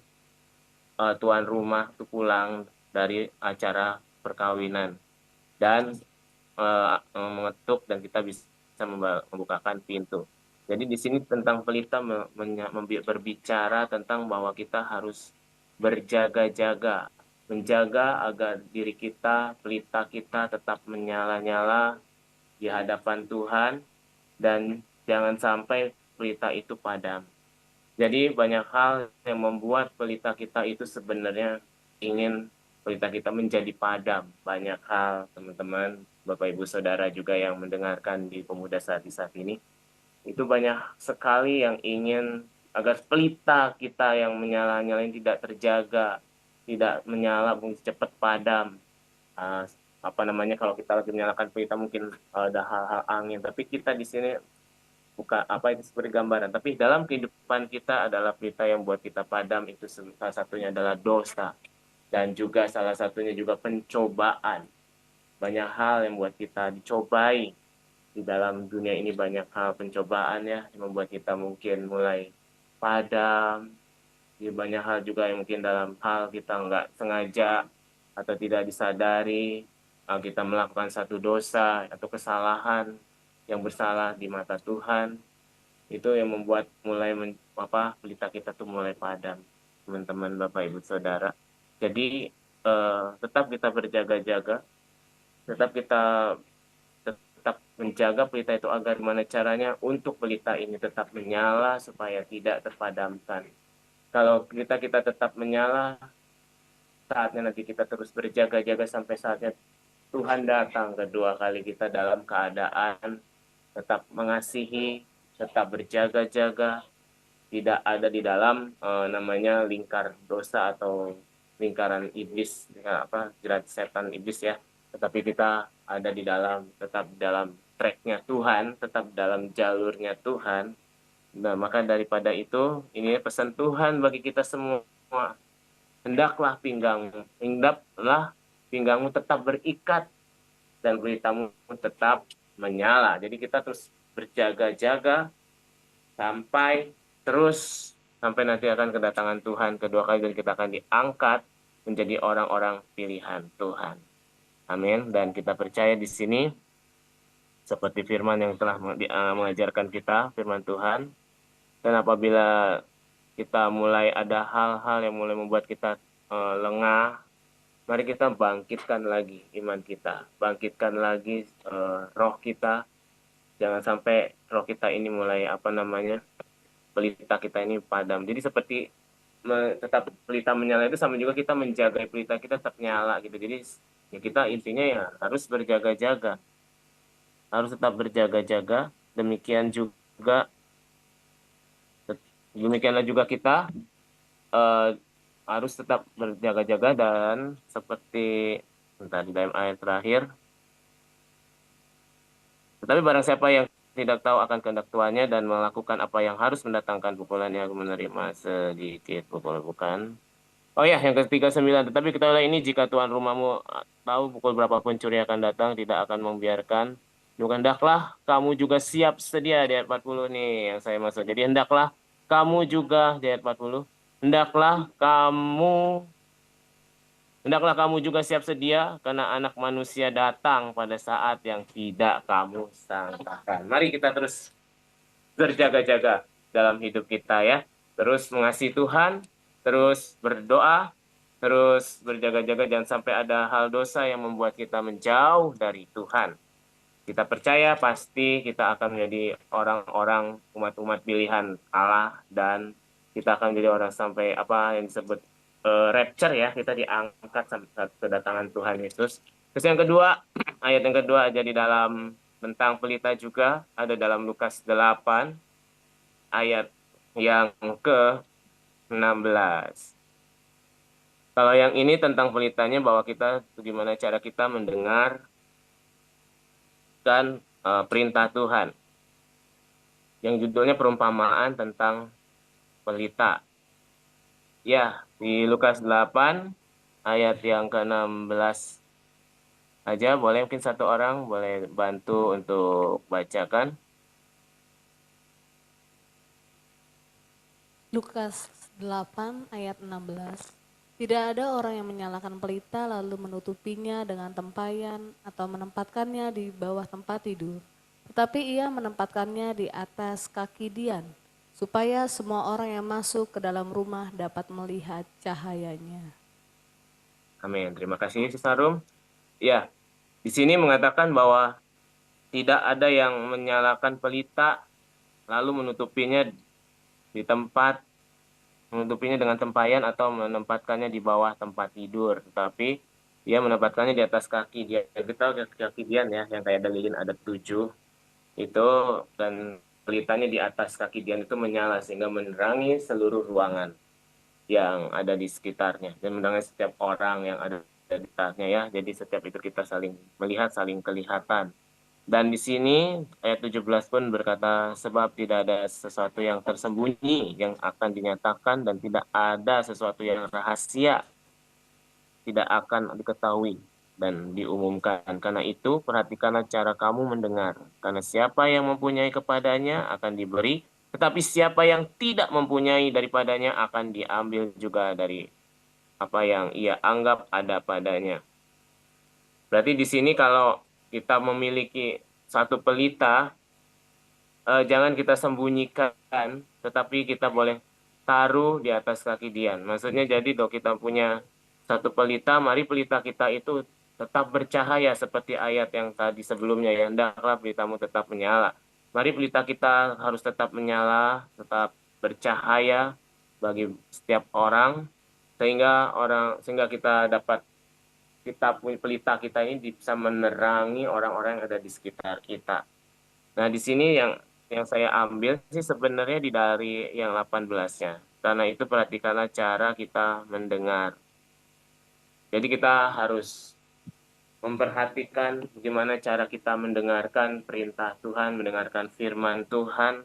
tuan rumah itu pulang dari acara perkawinan dan mengetuk dan kita bisa membukakan pintu. Jadi di sini tentang pelita berbicara tentang bahwa kita harus berjaga-jaga, menjaga agar diri kita, pelita kita tetap menyala-nyala di hadapan Tuhan dan jangan sampai pelita itu padam. Jadi banyak hal yang membuat pelita kita itu sebenarnya ingin pelita kita menjadi padam. Banyak hal, teman-teman, Bapak Ibu Saudara juga yang mendengarkan di Pemuda Saat ini, itu banyak sekali yang ingin agar pelita kita yang menyala-nyala tidak terjaga, tidak menyala, mungkin cepat padam. Kalau kita lagi menyalakan pelita mungkin ada hal-hal angin, tapi kita di sini bukan itu seperti gambaran, tapi dalam kehidupan kita adalah pelita yang buat kita padam, itu salah satunya adalah dosa dan juga salah satunya juga pencobaan. Banyak hal yang buat kita dicobai di dalam dunia ini, banyak hal pencobaan ya yang membuat kita mungkin mulai padam. Di banyak hal juga yang mungkin dalam hal kita nggak sengaja atau tidak disadari kita melakukan satu dosa atau kesalahan yang bersalah di mata Tuhan, itu yang membuat pelita kita tuh mulai padam, teman-teman, Bapak Ibu Saudara. Jadi tetap kita berjaga-jaga, tetap menjaga pelita itu agar gimana caranya untuk pelita ini tetap menyala supaya tidak terpadamkan. Kalau kita tetap menyala, saatnya nanti kita terus berjaga-jaga sampai saatnya Tuhan datang kedua kali, kita dalam keadaan tetap mengasihi, tetap berjaga-jaga, tidak ada di dalam lingkar dosa atau lingkaran iblis, jerat setan iblis ya. Tetapi kita ada tetap dalam tracknya Tuhan, tetap dalam jalurnya Tuhan. Nah, maka daripada itu, ini pesan Tuhan bagi kita semua. Hendaklah pinggangmu tetap berikat dan pelitamu tetap menyala. Jadi kita terus berjaga-jaga sampai nanti akan kedatangan Tuhan kedua kali dan kita akan diangkat menjadi orang-orang pilihan Tuhan. Amin. Dan kita percaya di sini seperti firman yang telah mengajarkan kita, firman Tuhan. Dan apabila kita mulai ada hal-hal yang mulai membuat kita lengah, mari kita bangkitkan lagi iman kita, bangkitkan lagi roh kita. Jangan sampai roh kita ini mulai pelita kita ini padam. Jadi seperti tetap pelita menyala itu sama juga kita menjaga pelita kita tetap nyala gitu. Jadi ya kita intinya ya harus berjaga-jaga, harus tetap berjaga-jaga. Demikianlah juga kita harus tetap berjaga-jaga dan seperti di dalam ayat terakhir. Tetapi barang siapa yang tidak tahu akan kehendak tuannya dan melakukan apa yang harus mendatangkan pukulan yang menerima sedikit pukul, bukan. Oh ya, yang ke-39. Tetapi ketahuilah ini, jika tuan rumahmu tahu pukul berapapun curi akan datang, tidak akan membiarkan. Hendaklah kamu juga siap sedia, di ayat 40 nih yang saya maksud. Jadi hendaklah kamu juga, di ayat 40, Hendaklah kamu juga siap sedia, karena anak manusia datang pada saat yang tidak kamu sangkakan. Mari kita terus berjaga-jaga dalam hidup kita ya. Terus mengasihi Tuhan, terus berdoa, terus berjaga-jaga jangan sampai ada hal dosa yang membuat kita menjauh dari Tuhan. Kita percaya pasti kita akan menjadi orang-orang umat-umat pilihan Allah dan kita akan menjadi orang sampai yang disebut rapture ya, kita diangkat sampai kedatangan Tuhan Yesus. Terus yang kedua, ayat yang kedua ada di dalam tentang pelita juga, ada dalam Lukas 8 ayat yang ke-16. Kalau yang ini tentang pelitanya bahwa kita bagaimana cara kita mendengarkan perintah Tuhan. Yang judulnya perumpamaan tentang pelita. Ya, di Lukas 8 ayat yang ke-16 aja, boleh mungkin satu orang boleh bantu untuk bacakan. Lukas 8 ayat 16. Tidak ada orang yang menyalakan pelita lalu menutupinya dengan tempayan atau menempatkannya di bawah tempat tidur. Tetapi ia menempatkannya di atas kaki dian, supaya semua orang yang masuk ke dalam rumah dapat melihat cahayanya. Amin. Terima kasih, Sister Rum. Ya, di sini mengatakan bahwa tidak ada yang menyalakan pelita lalu menutupinya dengan tempayan atau menempatkannya di bawah tempat tidur, tetapi ia menempatkannya di atas kaki dia. Kita tahu kaki dian ya, yang kayak ada lilin ada 7 itu, dan pelitanya di atas kaki dian itu menyala sehingga menerangi seluruh ruangan yang ada di sekitarnya dan menerangi setiap orang yang ada di sekitarnya ya. Jadi setiap itu kita saling melihat, saling kelihatan. Dan di sini ayat 17 pun berkata, sebab tidak ada sesuatu yang tersembunyi yang akan dinyatakan dan tidak ada sesuatu yang rahasia tidak akan diketahui dan diumumkan. Karena itu perhatikanlah cara kamu mendengar. Karena siapa yang mempunyai kepadanya akan diberi, tetapi siapa yang tidak mempunyai daripadanya akan diambil juga dari apa yang ia anggap ada padanya. Berarti di sini kalau kita memiliki satu pelita, jangan kita sembunyikan, tetapi kita boleh taruh di atas kaki dian. Maksudnya jadi dok kita punya satu pelita, mari pelita kita itu tetap bercahaya seperti ayat yang tadi sebelumnya ya, hendaklah pelitamu tetap menyala. Mari pelita kita harus tetap menyala, tetap bercahaya bagi setiap orang sehingga kita punya pelita kita ini bisa menerangi orang-orang yang ada di sekitar kita. Nah, di sini yang saya ambil sih sebenarnya dari yang 18-nya. Karena itu perhatikanlah cara kita mendengar. Jadi kita harus memperhatikan bagaimana cara kita mendengarkan perintah Tuhan, mendengarkan firman Tuhan.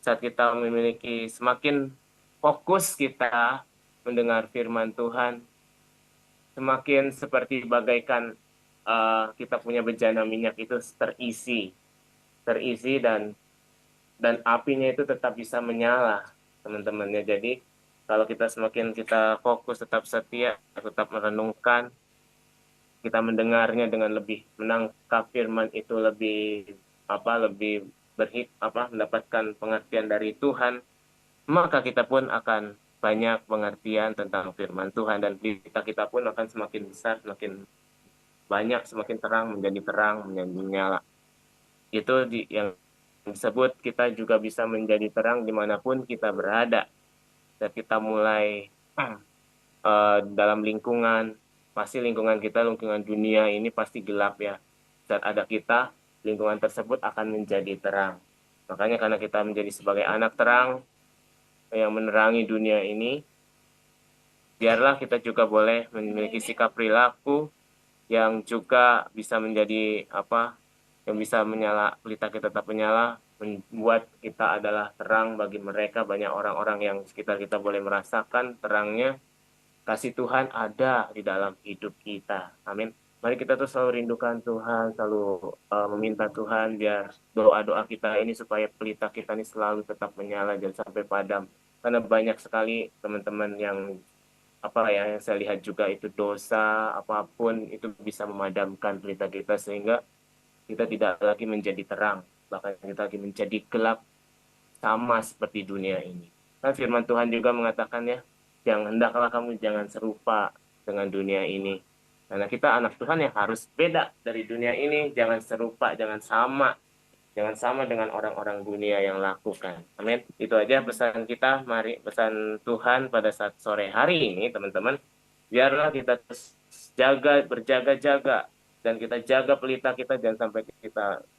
Saat kita memiliki semakin fokus kita mendengar firman Tuhan, semakin seperti bagaikan kita punya bejana minyak itu terisi dan apinya itu tetap bisa menyala, teman-temannya. Jadi kalau kita semakin kita fokus, tetap setia, tetap merenungkan, kita mendengarnya dengan lebih menangkap firman itu lebih lebih mendapatkan pengertian dari Tuhan, maka kita pun akan banyak pengertian tentang firman Tuhan dan kita pun akan semakin besar, semakin banyak, semakin terang, menjadi menyala. Itu yang disebut kita juga bisa menjadi terang dimanapun kita berada. Dan kita mulai dalam lingkungan, pasti lingkungan kita, lingkungan dunia ini pasti gelap ya. Saat ada kita, lingkungan tersebut akan menjadi terang. Makanya karena kita menjadi sebagai anak terang yang menerangi dunia ini, biarlah kita juga boleh memiliki sikap perilaku yang juga bisa menjadi yang bisa menyala, pelita kita tetap menyala, membuat kita adalah terang bagi mereka. Banyak orang-orang yang sekitar kita boleh merasakan terangnya. Kasih Tuhan ada di dalam hidup kita. Amin. Mari kita tuh selalu rindukan Tuhan, selalu meminta Tuhan biar doa-doa kita ini supaya pelita kita ini selalu tetap menyala, jangan sampai padam. Karena banyak sekali teman-teman yang yang saya lihat juga itu dosa apapun itu bisa memadamkan pelita kita sehingga kita tidak lagi menjadi terang, bahkan kita lagi menjadi gelap sama seperti dunia ini. Kan firman Tuhan juga mengatakan ya, hendaklah kamu jangan serupa dengan dunia ini. Karena kita anak Tuhan yang harus beda dari dunia ini, jangan serupa, jangan sama dengan orang-orang dunia yang lakukan. Amin. Itu aja pesan kita, mari pesan Tuhan pada saat sore hari ini, teman-teman. Biarlah kita berjaga-jaga dan kita jaga pelita kita, jangan sampai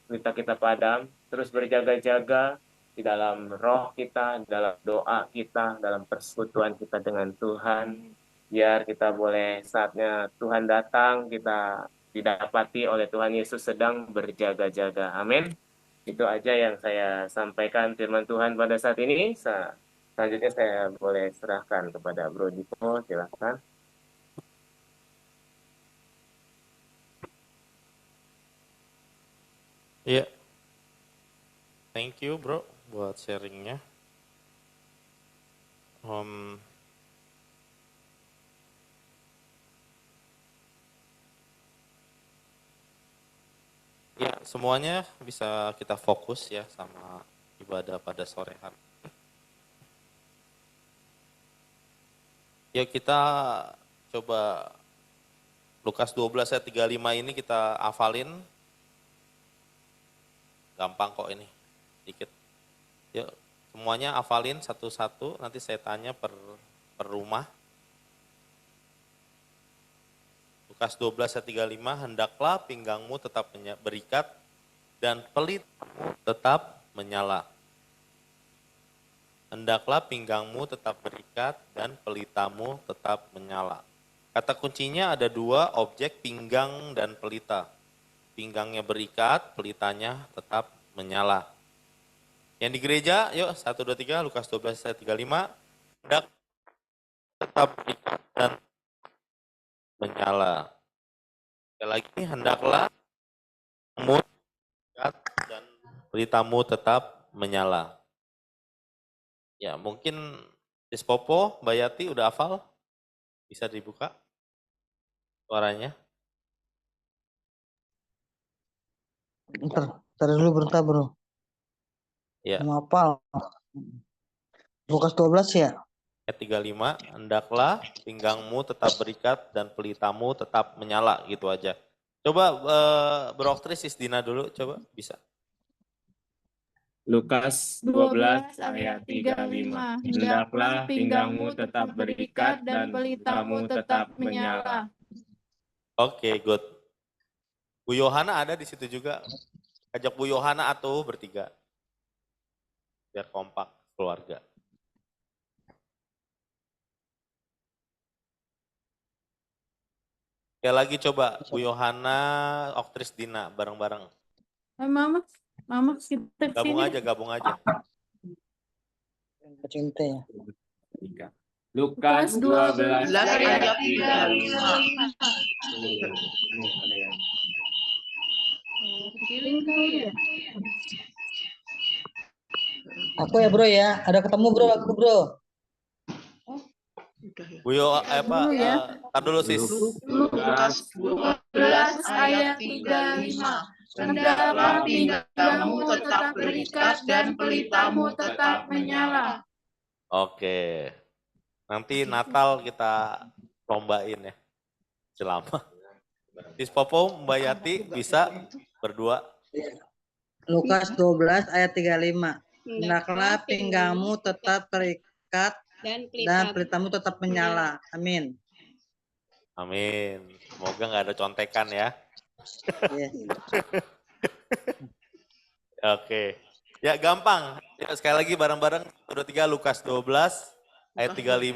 pelita kita padam. Terus berjaga-jaga di dalam roh kita, dalam doa kita, dalam persekutuan kita dengan Tuhan. Biar kita boleh saatnya Tuhan datang, kita didapati oleh Tuhan Yesus sedang berjaga-jaga. Amin. Itu aja yang saya sampaikan firman Tuhan pada saat ini. Selanjutnya saya boleh serahkan kepada Bro Diko, silakan. Iya. Thank you bro buat sharingnya. Ya, semuanya bisa kita fokus ya sama ibadah pada sore hari. Ya, kita coba Lukas 12 ayat 35 ini kita hafalin. Gampang kok ini, dikit. Yuk, semuanya hafalin satu-satu, nanti saya tanya per rumah. Lukas 12 ayat 35, hendaklah pinggangmu tetap berikat dan pelitamu tetap menyala. Hendaklah pinggangmu tetap berikat dan pelitamu tetap menyala. Kata kuncinya ada dua, objek pinggang dan pelita. Pinggangnya berikat, pelitanya tetap menyala. Yang di gereja, yuk 1, 2, 3, Lukas 12 ayat 35, hendak tetap berikat dan menyala. Sekali lagi, hendaklah pinggangmu berikat dan pelitamu tetap menyala. Ya, mungkin Dispopo, Mbak Yati udah hafal? Bisa dibuka suaranya? Bentar dulu bentar bro. Ya. Mau hafal. Lukas 12 ya? Ayat 35, hendaklah pinggangmu tetap berikat dan pelitamu tetap menyala, gitu aja. Coba beroktris Dina dulu, coba bisa. Lukas 12 ayat 35. Hendaklah pinggangmu tetap berikat dan pelitamu tetap menyala. Oke, good. Bu Yohana ada di situ juga. Ajak Bu Yohana atau bertiga. Biar kompak keluarga. Sekali lagi coba Bu Yohana, Oktris Dina bareng-bareng. Mama kita Gabung sini. aja. Cinta ya. Lukas 12 ayat 35. Kirim kali ya. Aku ya bro ya. Ada ketemu bro, aku bro. Buyo apa? Dulu ya. Tar dulu sis. Lukas 12 ayat 35. Hendaklah pinggangmu tetap terikat dan pelitamu tetap menyala. Oke. Nanti Natal kita lombain ya. Selama. Sis Popo, Mbak Yati bisa berdua. Lukas 12 ayat 35. Hendaklah pinggangmu tetap terikat dan pelitamu tetap menyala. Amin. Amin. Semoga nggak ada contekan ya. Yes. Oke. Ya gampang. Ya, sekali lagi bareng-bareng. 1, 2, 3 Lukas 12 ayat 35.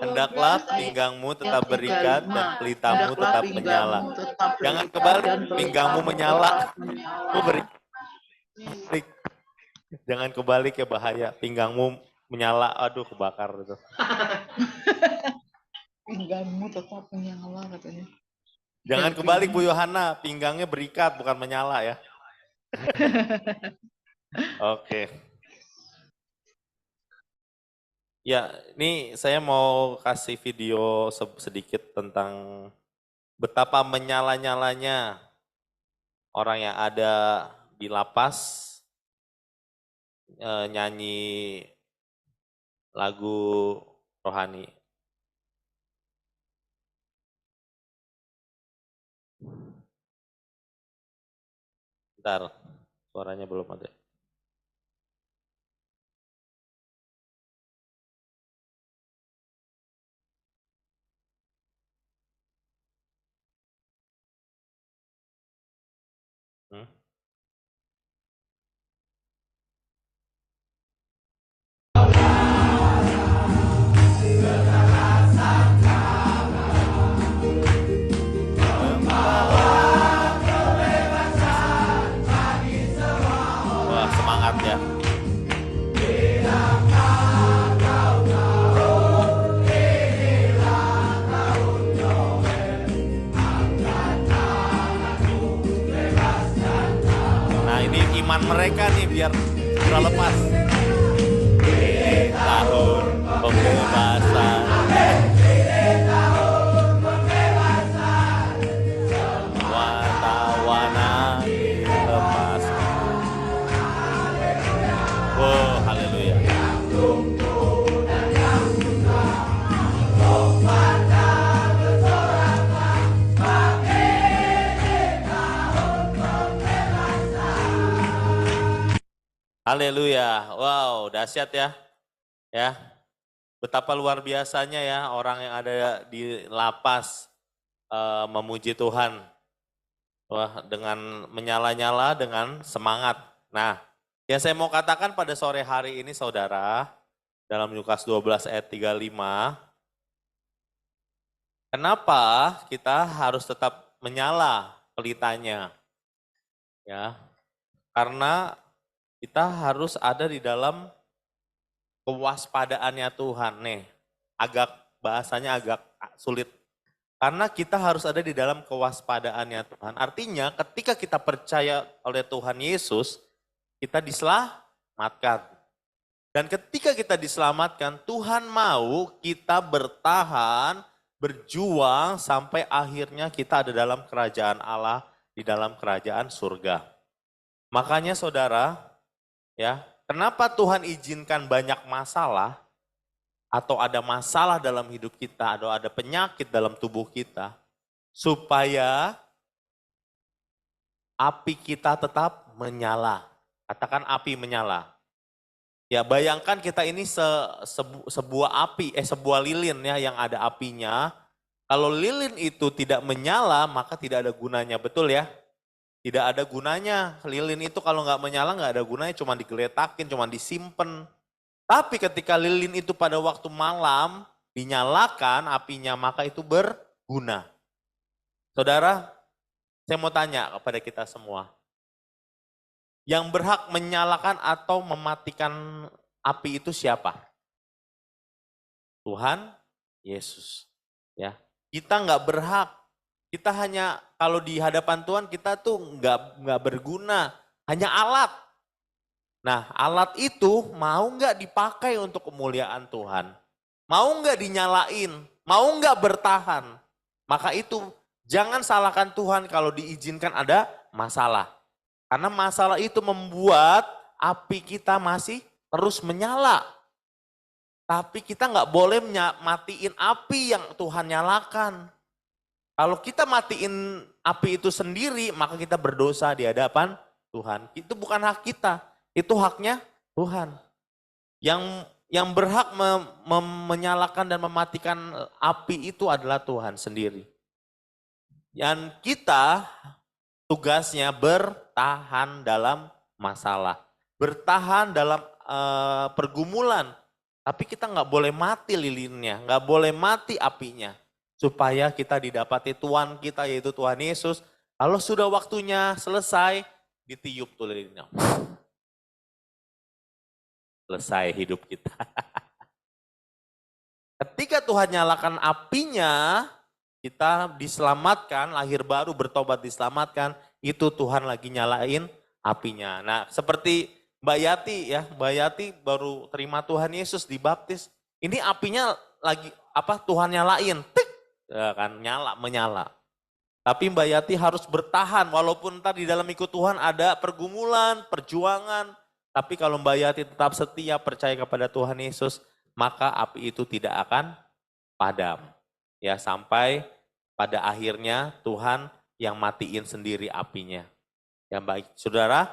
Hendaklah pinggangmu tetap berikat dan pelitamu tetap menyala. Jangan kebalik, pinggangmu menyala. Jangan kebalik ya, bahaya. Pinggangmu menyala, aduh kebakar itu. Pinggangmu tetap menyala katanya. Jangan kebalik Bu Yohana, pinggangnya berikat bukan menyala ya. Oke. Ya, ini saya mau kasih video sedikit tentang betapa menyala-nyalanya orang yang ada di lapas nyanyi lagu rohani. Bentar, suaranya belum ada. Hmm? Wah, semangat ya. Nah, ini iman mereka nih biar segera lepas. Ini tahun pembebasan. Semua tawanan dilepas. Oh, haleluya. Haleluya. Wow, dahsyat ya. Ya. Betapa luar biasanya ya orang yang ada di lapas memuji Tuhan. Wah, dengan menyala-nyala, dengan semangat. Nah, yang saya mau katakan pada sore hari ini saudara, dalam Lukas 12 ayat 35, kenapa kita harus tetap menyala pelitanya? Ya, karena kita harus ada di dalam kewaspadaannya Tuhan. Nih, bahasanya agak sulit. Karena kita harus ada di dalam kewaspadaannya Tuhan. Artinya ketika kita percaya oleh Tuhan Yesus, kita diselamatkan. Dan ketika kita diselamatkan, Tuhan mau kita bertahan, berjuang sampai akhirnya kita ada dalam kerajaan Allah, di dalam kerajaan surga. Makanya saudara, ya, kenapa Tuhan izinkan banyak masalah, atau ada masalah dalam hidup kita, atau ada penyakit dalam tubuh kita, supaya api kita tetap menyala. Katakan api menyala. Ya, bayangkan kita ini sebuah api, sebuah lilin ya yang ada apinya. Kalau lilin itu tidak menyala, maka tidak ada gunanya, betul ya? Tidak ada gunanya, lilin itu kalau nggak menyala nggak ada gunanya, cuma digeletakin, cuma disimpan. Tapi ketika lilin itu pada waktu malam dinyalakan apinya, maka itu berguna. Saudara, saya mau tanya kepada kita semua. Yang berhak menyalakan atau mematikan api itu siapa? Tuhan Yesus. Ya, kita nggak berhak. Kita hanya kalau di hadapan Tuhan kita tuh nggak berguna, hanya alat. Nah, alat itu mau nggak dipakai untuk kemuliaan Tuhan? Mau nggak dinyalain? Mau nggak bertahan? Maka itu jangan salahkan Tuhan kalau diizinkan ada masalah. Karena masalah itu membuat api kita masih terus menyala. Tapi kita nggak boleh matiin api yang Tuhan nyalakan. Kalau kita matiin api itu sendiri, maka kita berdosa di hadapan Tuhan. Itu bukan hak kita, itu haknya Tuhan. Yang berhak menyalakan dan mematikan api itu adalah Tuhan sendiri. Dan kita tugasnya bertahan dalam masalah, bertahan dalam pergumulan. Tapi kita nggak boleh mati lilinnya, nggak boleh mati apinya. Supaya kita didapati Tuhan kita yaitu Tuhan Yesus. Kalau sudah waktunya selesai, ditiup tuh lilinnya. Selesai hidup kita. Ketika Tuhan nyalakan apinya, kita diselamatkan, lahir baru, bertobat diselamatkan, itu Tuhan lagi nyalain apinya. Nah, seperti Mbak Yati ya, Mbak Yati baru terima Tuhan Yesus dibaptis. Ini apinya lagi Tuhan nyalain, tik, ya kan menyala. Tapi Mbak Yati harus bertahan walaupun ntar di dalam ikut Tuhan ada pergumulan, perjuangan. Tapi kalau Mbak Yati tetap setia percaya kepada Tuhan Yesus, maka api itu tidak akan padam. Ya sampai pada akhirnya Tuhan yang matiin sendiri apinya. Ya baik, saudara,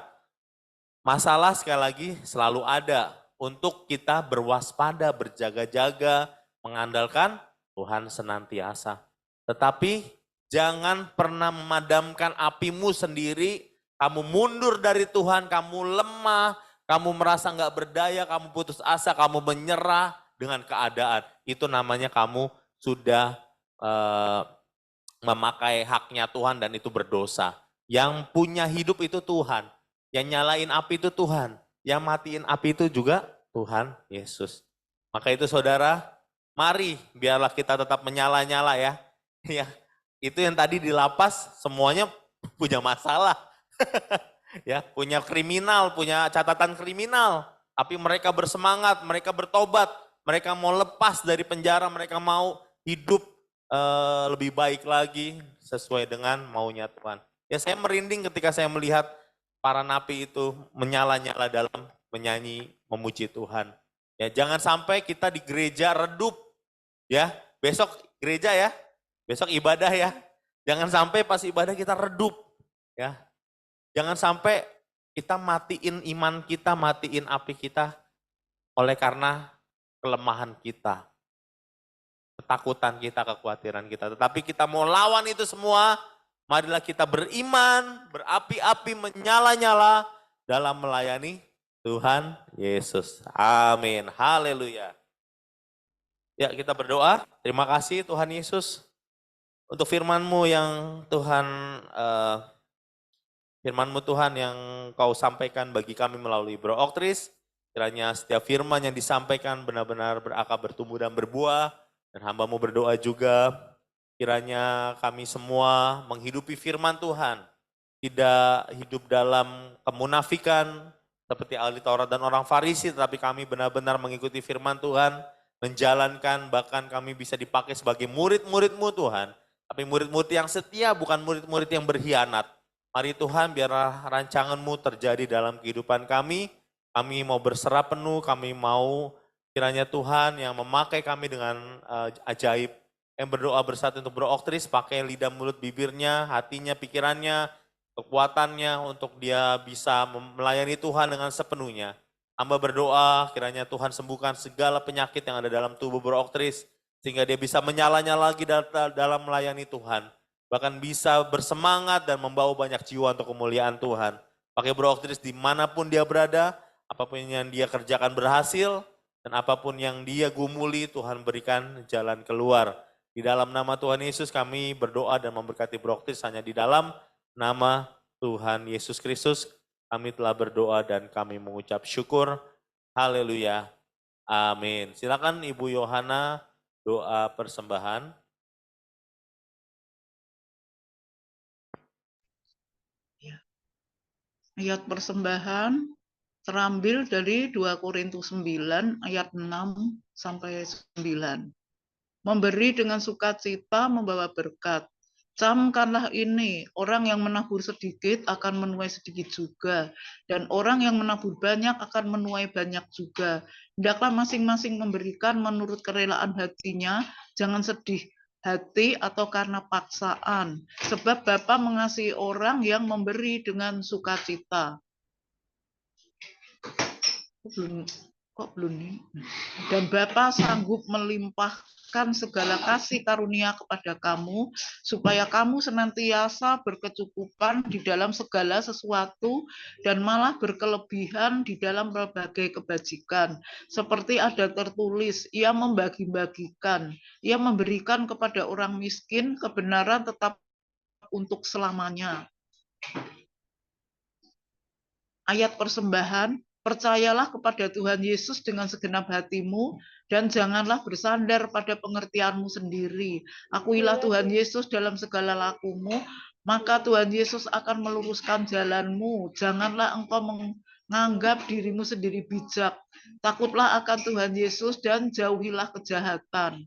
masalah sekali lagi selalu ada untuk kita berwaspada, berjaga-jaga, mengandalkan Tuhan senantiasa. Tetapi jangan pernah memadamkan apimu sendiri, kamu mundur dari Tuhan, kamu lemah, kamu merasa nggak berdaya, kamu putus asa, kamu menyerah dengan keadaan. Itu namanya kamu sudah memakai haknya Tuhan dan itu berdosa. Yang punya hidup itu Tuhan. Yang nyalain api itu Tuhan. Yang matiin api itu juga Tuhan Yesus. Maka itu saudara, mari biarlah kita tetap menyala-nyala ya. Ya, itu yang tadi di lapas semuanya punya masalah. Ya, punya kriminal, punya catatan kriminal. Tapi mereka bersemangat, mereka bertobat, mereka mau lepas dari penjara, mereka mau hidup lebih baik lagi sesuai dengan maunya Tuhan. Ya saya merinding ketika saya melihat para napi itu menyala-nyala dalam menyanyi memuji Tuhan. Ya jangan sampai kita di gereja redup. Ya, besok gereja ya. Besok ibadah ya. Jangan sampai pas ibadah kita redup. Ya. Jangan sampai kita matiin iman kita, matiin api kita oleh karena kelemahan kita. Ketakutan kita, kekhawatiran kita. Tetapi kita mau lawan itu semua, marilah kita beriman, berapi-api, menyala-nyala dalam melayani Tuhan Yesus. Amin. Haleluya. Ya kita berdoa, terima kasih Tuhan Yesus untuk firman-Mu yang Tuhan, firman-Mu Tuhan yang Kau sampaikan bagi kami melalui Bro Oktris. Kiranya setiap firman yang disampaikan benar-benar berakar, bertumbuh dan berbuah. Dan hamba-Mu berdoa juga, kiranya kami semua menghidupi firman Tuhan. Tidak hidup dalam kemunafikan seperti ahli Taurat dan orang Farisi, tetapi kami benar-benar mengikuti firman Tuhan, menjalankan, bahkan kami bisa dipakai sebagai murid-murid-Mu Tuhan. Tapi murid-murid yang setia, bukan murid-murid yang berkhianat. Mari Tuhan, biarlah rancangan-Mu terjadi dalam kehidupan kami. Kami mau berserah penuh, kami mau kiranya Tuhan yang memakai kami dengan ajaib. Yang berdoa bersatu untuk Bro Oktris, pakai lidah, mulut, bibirnya, hatinya, pikirannya, kekuatannya untuk dia bisa melayani Tuhan dengan sepenuhnya. Hamba berdoa kiranya Tuhan sembuhkan segala penyakit yang ada dalam tubuh Bro Oktris, sehingga dia bisa menyala-nyala lagi dalam melayani Tuhan. Bahkan bisa bersemangat dan membawa banyak jiwa untuk kemuliaan Tuhan. Pakai Bro Oktris dimanapun dia berada, apapun yang dia kerjakan berhasil, dan apapun yang dia gumuli Tuhan berikan jalan keluar. Di dalam nama Tuhan Yesus kami berdoa dan memberkati Bro Oktris hanya di dalam nama Tuhan Yesus Kristus. Kami telah berdoa dan kami mengucap syukur. Haleluya. Amin. Silakan Ibu Yohana doa persembahan. Ayat persembahan terambil dari 2 Korintus 9 ayat 6 sampai 9. Memberi dengan sukacita membawa berkat. Camkanlah ini, orang yang menabur sedikit akan menuai sedikit juga, dan orang yang menabur banyak akan menuai banyak juga. Hendaklah masing-masing memberikan menurut kerelaan hatinya, jangan sedih hati atau karena paksaan, sebab Bapa mengasihi orang yang memberi dengan sukacita. Belum nih. Dan Bapa sanggup melimpahkan segala kasih karunia kepada kamu, supaya kamu senantiasa berkecukupan di dalam segala sesuatu dan malah berkelebihan di dalam berbagai kebajikan. Seperti ada tertulis, ia membagi-bagikan, ia memberikan kepada orang miskin, kebenaran tetap untuk selamanya. Ayat persembahan, percayalah kepada Tuhan Yesus dengan segenap hatimu dan janganlah bersandar pada pengertianmu sendiri. Akuilah Tuhan Yesus dalam segala lakumu, maka Tuhan Yesus akan meluruskan jalanmu. Janganlah engkau menganggap dirimu sendiri bijak. Takutlah akan Tuhan Yesus dan jauhilah kejahatan.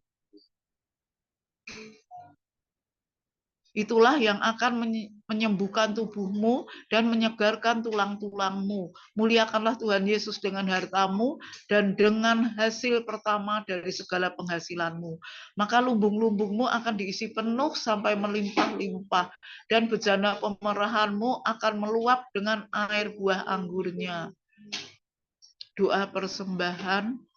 Itulah yang akan menyembuhkan tubuhmu dan menyegarkan tulang-tulangmu. Muliakanlah Tuhan Yesus dengan hartamu dan dengan hasil pertama dari segala penghasilanmu. Maka lumbung-lumbungmu akan diisi penuh sampai melimpah-limpah, dan bejana pemerahanmu akan meluap dengan air buah anggurnya. Doa persembahan.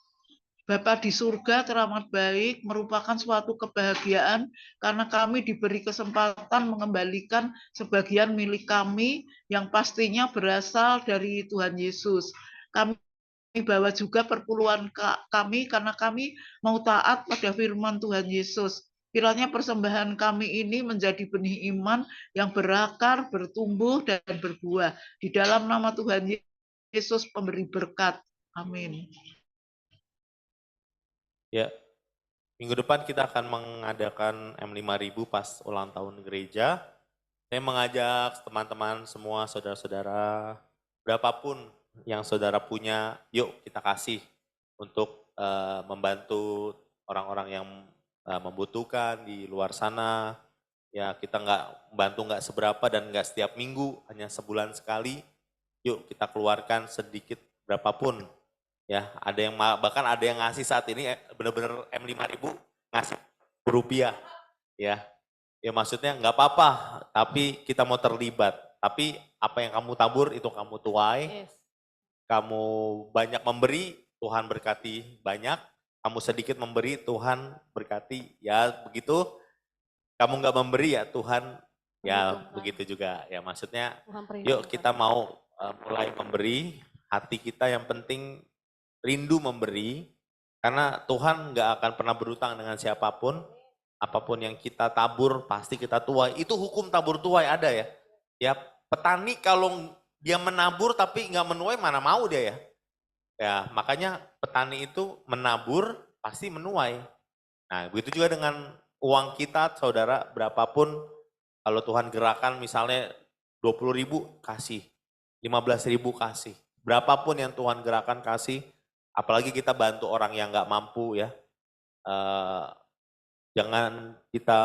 Bapa di surga teramat baik, merupakan suatu kebahagiaan karena kami diberi kesempatan mengembalikan sebagian milik kami yang pastinya berasal dari Tuhan Yesus. Kami bawa juga perpuluhan kami karena kami mau taat pada firman Tuhan Yesus. Kiranya persembahan kami ini menjadi benih iman yang berakar, bertumbuh, dan berbuah. Di dalam nama Tuhan Yesus pemberi berkat. Amin. Ya, minggu depan kita akan mengadakan M5000 pas ulang tahun gereja. Saya mengajak teman-teman semua, saudara-saudara, berapapun yang saudara punya, yuk kita kasih untuk membantu orang-orang yang membutuhkan di luar sana. Ya, kita nggak seberapa dan nggak setiap minggu, hanya sebulan sekali. Yuk kita keluarkan sedikit berapapun. Ya, ada yang bahkan ada yang ngasih saat ini benar-benar M5000 ngasih rupiah. Ya, maksudnya nggak apa-apa, tapi kita mau terlibat. Tapi apa yang kamu tabur itu kamu tuai. Yes. Kamu banyak memberi, Tuhan berkati banyak. Kamu sedikit memberi, Tuhan berkati. Ya begitu. Kamu nggak memberi ya Tuhan, ya begitu juga. Ya maksudnya, yuk kita mau mulai memberi. Hati kita yang penting rindu memberi, karena Tuhan nggak akan pernah berutang dengan siapapun. Apapun yang kita tabur pasti kita tuai. Itu hukum tabur tuai ada ya. Ya petani kalau dia menabur tapi nggak menuai, mana mau dia ya. Ya makanya petani itu menabur pasti menuai. Nah begitu juga dengan uang kita saudara, berapapun kalau Tuhan gerakan misalnya 20.000 kasih, 15.000 kasih. Berapapun yang Tuhan gerakan kasih. Apalagi kita bantu orang yang nggak mampu ya. Jangan kita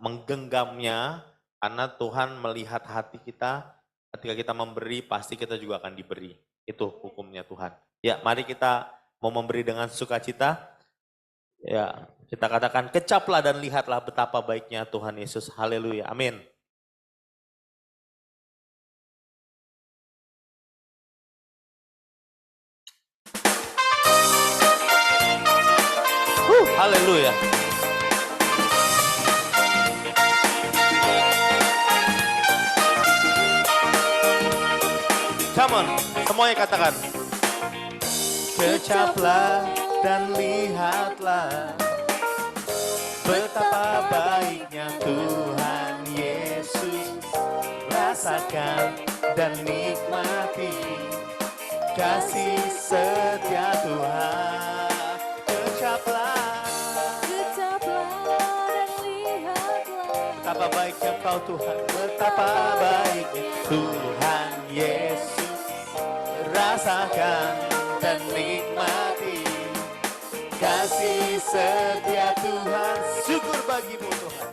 menggenggamnya, karena Tuhan melihat hati kita. Ketika kita memberi pasti kita juga akan diberi. Itu hukumnya Tuhan. Ya mari kita mau memberi dengan sukacita. Ya kita katakan kecaplah dan lihatlah betapa baiknya Tuhan Yesus. Haleluya. Amin. Haleluya. Come on, semuanya katakan. Kecaplah dan lihatlah betapa baiknya Tuhan Yesus. Rasakan dan nikmati kasih setia Tuhan. Engkau Tuhan, betapa baiknya Tuhan Yesus. Rasakan dan nikmati kasih setia Tuhan. Syukur bagimu Tuhan,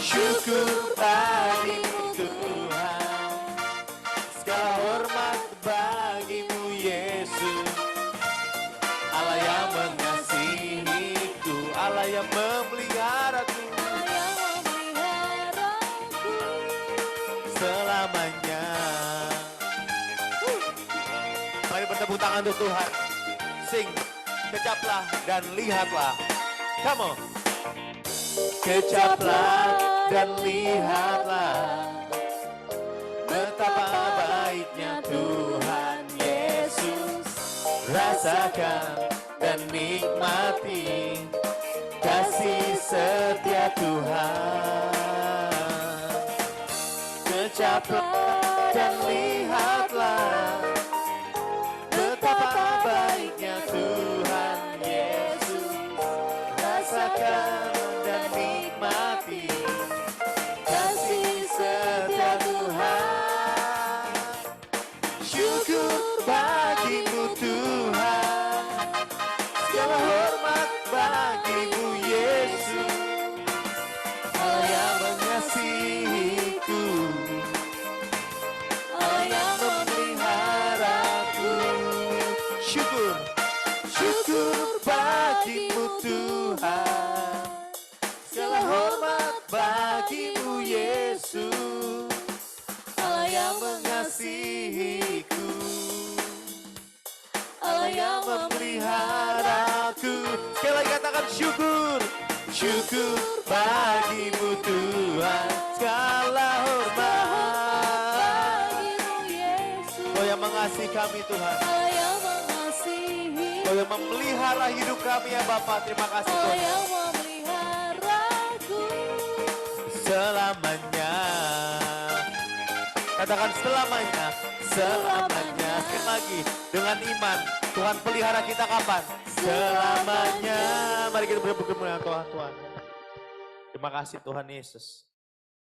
syukur bagimu Tuhan. Segala hormat bagimu Yesus. Allah yang mengasihiku, Allah yang memeliharaku selamanya. Mari bertepuk tangan untuk Tuhan. Sing, kecaplah dan lihatlah. Come on. Kecaplah dan lihatlah betapa baiknya Tuhan Yesus. Rasakan dan nikmati kasih setia Tuhan. Kecaplah dan lihatlah betapa baiknya Tuhan Yesus. Rasakan dan nikmati kasih setia Tuhan. Syukur bagimu Tuhan, segala hormat bagimu Yesus. Allah yang mengasihiku, Allah yang memeliharaku. Syukur, syukur bagimu Tuhan, segala hormat bagimu Yesus. Allah yang mengasihiku, Allah yang memeliharaku. Sekali lagi katakan syukur, syukur bagimu Tuhan, segala hormat. Kau yang mengasihi kami Tuhan, Kau yang memelihara hidup kami ya Bapa. Terima kasih Tuhan. Selamanya. Katakan selamanya, selamanya. Sekali lagi dengan iman. Tuhan pelihara kita kapan? Selamanya. Mari kita berdoa dengan Tuhan. Terima kasih Tuhan Yesus.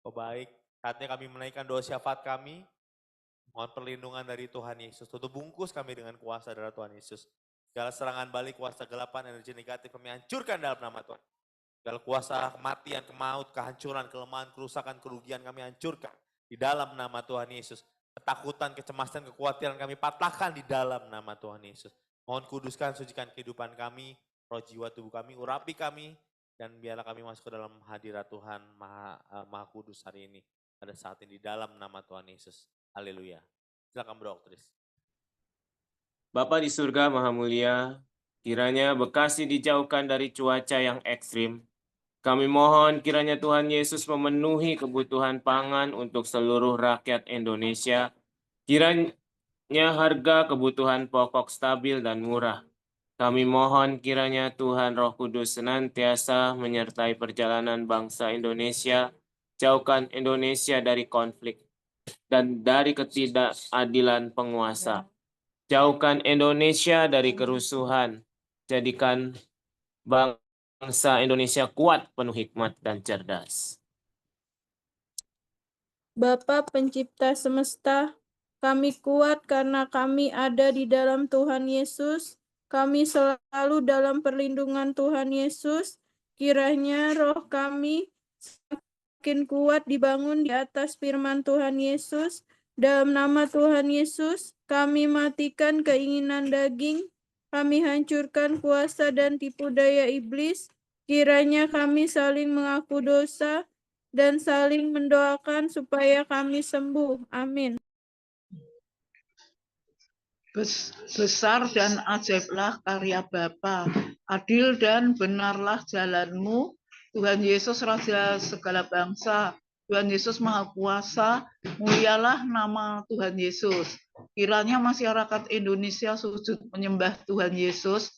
Oh baik, saatnya kami menaikkan doa syafaat kami. Mohon perlindungan dari Tuhan Yesus. Tutup bungkus kami dengan kuasa darah Tuhan Yesus. Segala serangan balik, kuasa kegelapan, energi negatif kami hancurkan dalam nama Tuhan. Segala kuasa kematian, kemaut, kehancuran, kelemahan, kerusakan, kerugian kami hancurkan di dalam nama Tuhan Yesus. Ketakutan, kecemasan, kekhawatiran kami patahkan di dalam nama Tuhan Yesus. Mohon kuduskan, sucikan kehidupan kami, roh jiwa tubuh kami, urapi kami, dan biarlah kami masuk ke dalam hadirat Tuhan Maha Kudus hari ini. Pada saat ini di dalam nama Tuhan Yesus. Haleluya. Silakan berdoktris. Bapa di surga Maha Mulia, kiranya Bekasi dijauhkan dari cuaca yang ekstrim. Kami mohon kiranya Tuhan Yesus memenuhi kebutuhan pangan untuk seluruh rakyat Indonesia. Kiranya harga kebutuhan pokok stabil dan murah. Kami mohon kiranya Tuhan Roh Kudus senantiasa menyertai perjalanan bangsa Indonesia. Jauhkan Indonesia dari konflik dan dari ketidakadilan penguasa. Jauhkan Indonesia dari kerusuhan. Jadikan bangsa Indonesia kuat, penuh hikmat dan cerdas. Bapa pencipta semesta, kami kuat karena kami ada di dalam Tuhan Yesus. Kami selalu dalam perlindungan Tuhan Yesus. Kiranya roh kami semakin kuat dibangun di atas firman Tuhan Yesus. Dalam nama Tuhan Yesus, kami matikan keinginan daging. Kami hancurkan kuasa dan tipu daya iblis. Kiranya kami saling mengaku dosa dan saling mendoakan supaya kami sembuh. Amin. Besar dan ajaiblah karya Bapa, adil dan benarlah jalanmu. Tuhan Yesus Raja segala bangsa, Tuhan Yesus Maha Kuasa, mulialah nama Tuhan Yesus. Kiranya masyarakat Indonesia sujud menyembah Tuhan Yesus.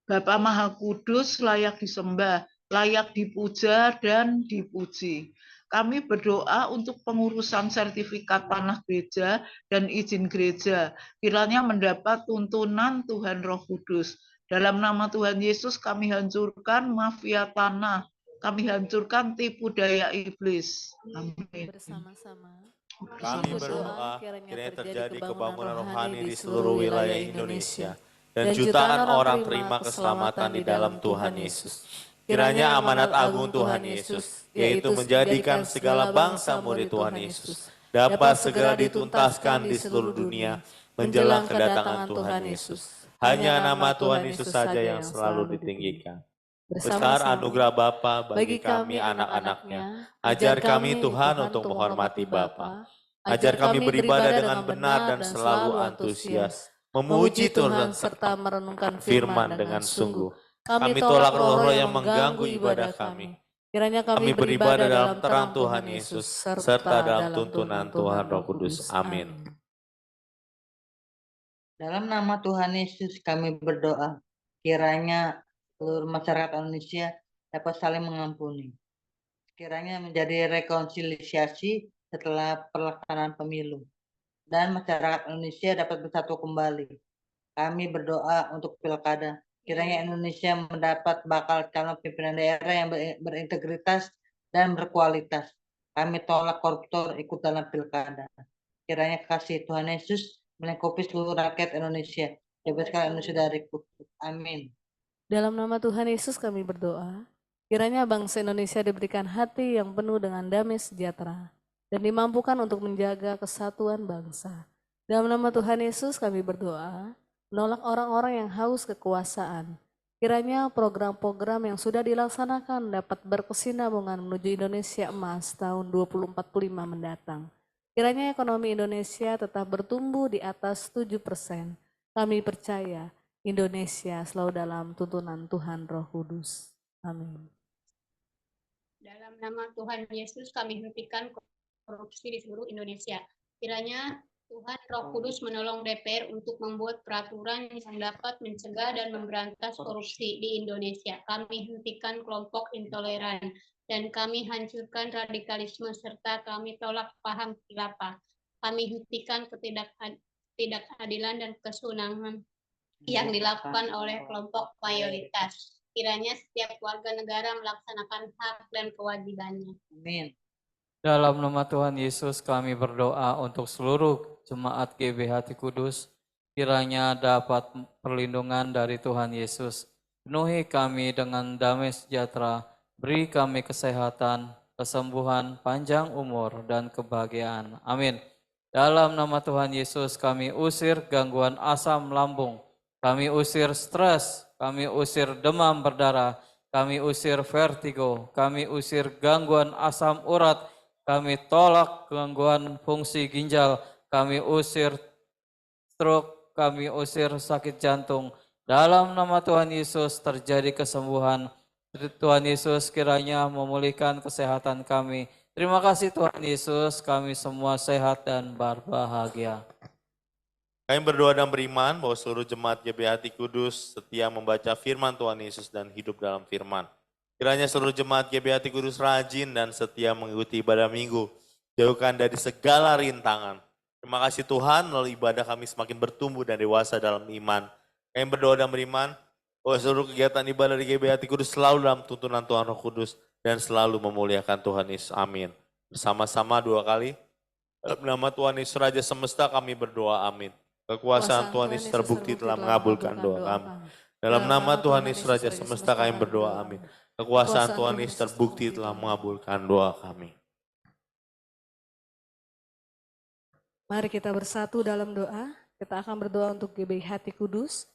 Bapa Maha Kudus layak disembah, layak dipuja dan dipuji. Kami berdoa untuk pengurusan sertifikat tanah gereja dan izin gereja. Kiranya mendapat tuntunan Tuhan Roh Kudus. Dalam nama Tuhan Yesus kami hancurkan mafia tanah, Kami hancurkan tipu daya iblis. Amin. Bersama-sama Kami berdoa kiranya terjadi kebangunan rohani di seluruh wilayah Indonesia dan jutaan orang terima keselamatan di dalam Tuhan Yesus. Kiranya amanat agung Tuhan Yesus, yaitu menjadikan segala bangsa murid Tuhan Yesus, dapat segera dituntaskan di seluruh dunia menjelang kedatangan Tuhan Yesus. Hanya nama Tuhan Yesus saja yang selalu ditinggikan. Besar anugerah Bapa bagi kami anak-anaknya. Ajar kami Tuhan untuk menghormati Bapa. Ajar kami beribadah dengan benar dan selalu antusias. Memuji Tuhan serta merenungkan firman dengan sungguh. Kami tolak roh-roh yang mengganggu ibadah kami. Kiranya kami beribadah dalam terang Tuhan Yesus serta dalam tuntunan Tuhan Roh Kudus. Amin. Dalam nama Tuhan Yesus kami berdoa, kiranya seluruh masyarakat Indonesia dapat saling mengampuni. Kiranya menjadi rekonsiliasi setelah pelaksanaan pemilu. Dan masyarakat Indonesia dapat bersatu kembali. Kami berdoa untuk pilkada. Kiranya Indonesia mendapat bakal calon pimpinan daerah yang berintegritas dan berkualitas. Kami tolak koruptor ikut dalam pilkada. Kiranya kasih Tuhan Yesus melingkupi seluruh rakyat Indonesia. Bebaskan Indonesia dari kutuk. Amin. Dalam nama Tuhan Yesus kami berdoa, kiranya bangsa Indonesia diberikan hati yang penuh dengan damai sejahtera dan dimampukan untuk menjaga kesatuan bangsa. Dalam nama Tuhan Yesus kami berdoa, menolak orang-orang yang haus kekuasaan. Kiranya program-program yang sudah dilaksanakan dapat berkesinambungan menuju Indonesia Emas tahun 2045 mendatang. Kiranya ekonomi Indonesia tetap bertumbuh di atas 7%. Kami percaya Indonesia selalu dalam tuntunan Tuhan Roh Kudus. Amin. Dalam nama Tuhan Yesus kami hentikan korupsi di seluruh Indonesia. Kiranya Tuhan Roh Kudus menolong DPR untuk membuat peraturan yang dapat mencegah dan memberantas korupsi di Indonesia. Kami hentikan kelompok intoleran dan kami hancurkan radikalisme serta kami tolak paham khilafah. Kami hentikan ketidakadilan dan kesunangan yang dilakukan oleh kelompok mayoritas. Kiranya setiap warga negara melaksanakan hak dan kewajibannya. Amin. Dalam nama Tuhan Yesus kami berdoa untuk seluruh jemaat GBH Hati Kudus, kiranya dapat perlindungan dari Tuhan Yesus. Penuhi kami dengan damai sejahtera, beri kami kesehatan, kesembuhan, panjang umur, dan kebahagiaan. Amin. Dalam nama Tuhan Yesus kami usir gangguan asam lambung, kami usir stres, kami usir demam berdarah, kami usir vertigo, kami usir gangguan asam urat, kami tolak gangguan fungsi ginjal, kami usir stroke, kami usir sakit jantung. Dalam nama Tuhan Yesus terjadi kesembuhan. Tuhan Yesus kiranya memulihkan kesehatan kami. Terima kasih Tuhan Yesus, kami semua sehat dan berbahagia. Kami berdoa dan beriman bahwa seluruh jemaat GBH Hati Kudus setia membaca firman Tuhan Yesus dan hidup dalam firman. Kiranya seluruh jemaat GBH Hati Kudus rajin dan setia mengikuti ibadah minggu. Jauhkan dari segala rintangan. Terima kasih Tuhan, melalui ibadah kami semakin bertumbuh dan dewasa dalam iman. Kami berdoa dan beriman bahwa seluruh kegiatan ibadah di GBH Hati Kudus selalu dalam tuntunan Tuhan Roh Kudus dan selalu memuliakan Tuhan Yesus. Amin. Bersama-sama 2 kali. Dalam nama Tuhan Yesus Raja Semesta kami berdoa. Amin. Kekuasaan Tuhan Yesus terbukti telah mengabulkan doa kami. Dalam nama Tuhan Yesus Raja Semesta kami berdoa. Amin. Kekuasaan Tuhan Yesus terbukti telah mengabulkan doa kami. Mari kita bersatu dalam doa. Kita akan berdoa untuk GBH Hati Kudus.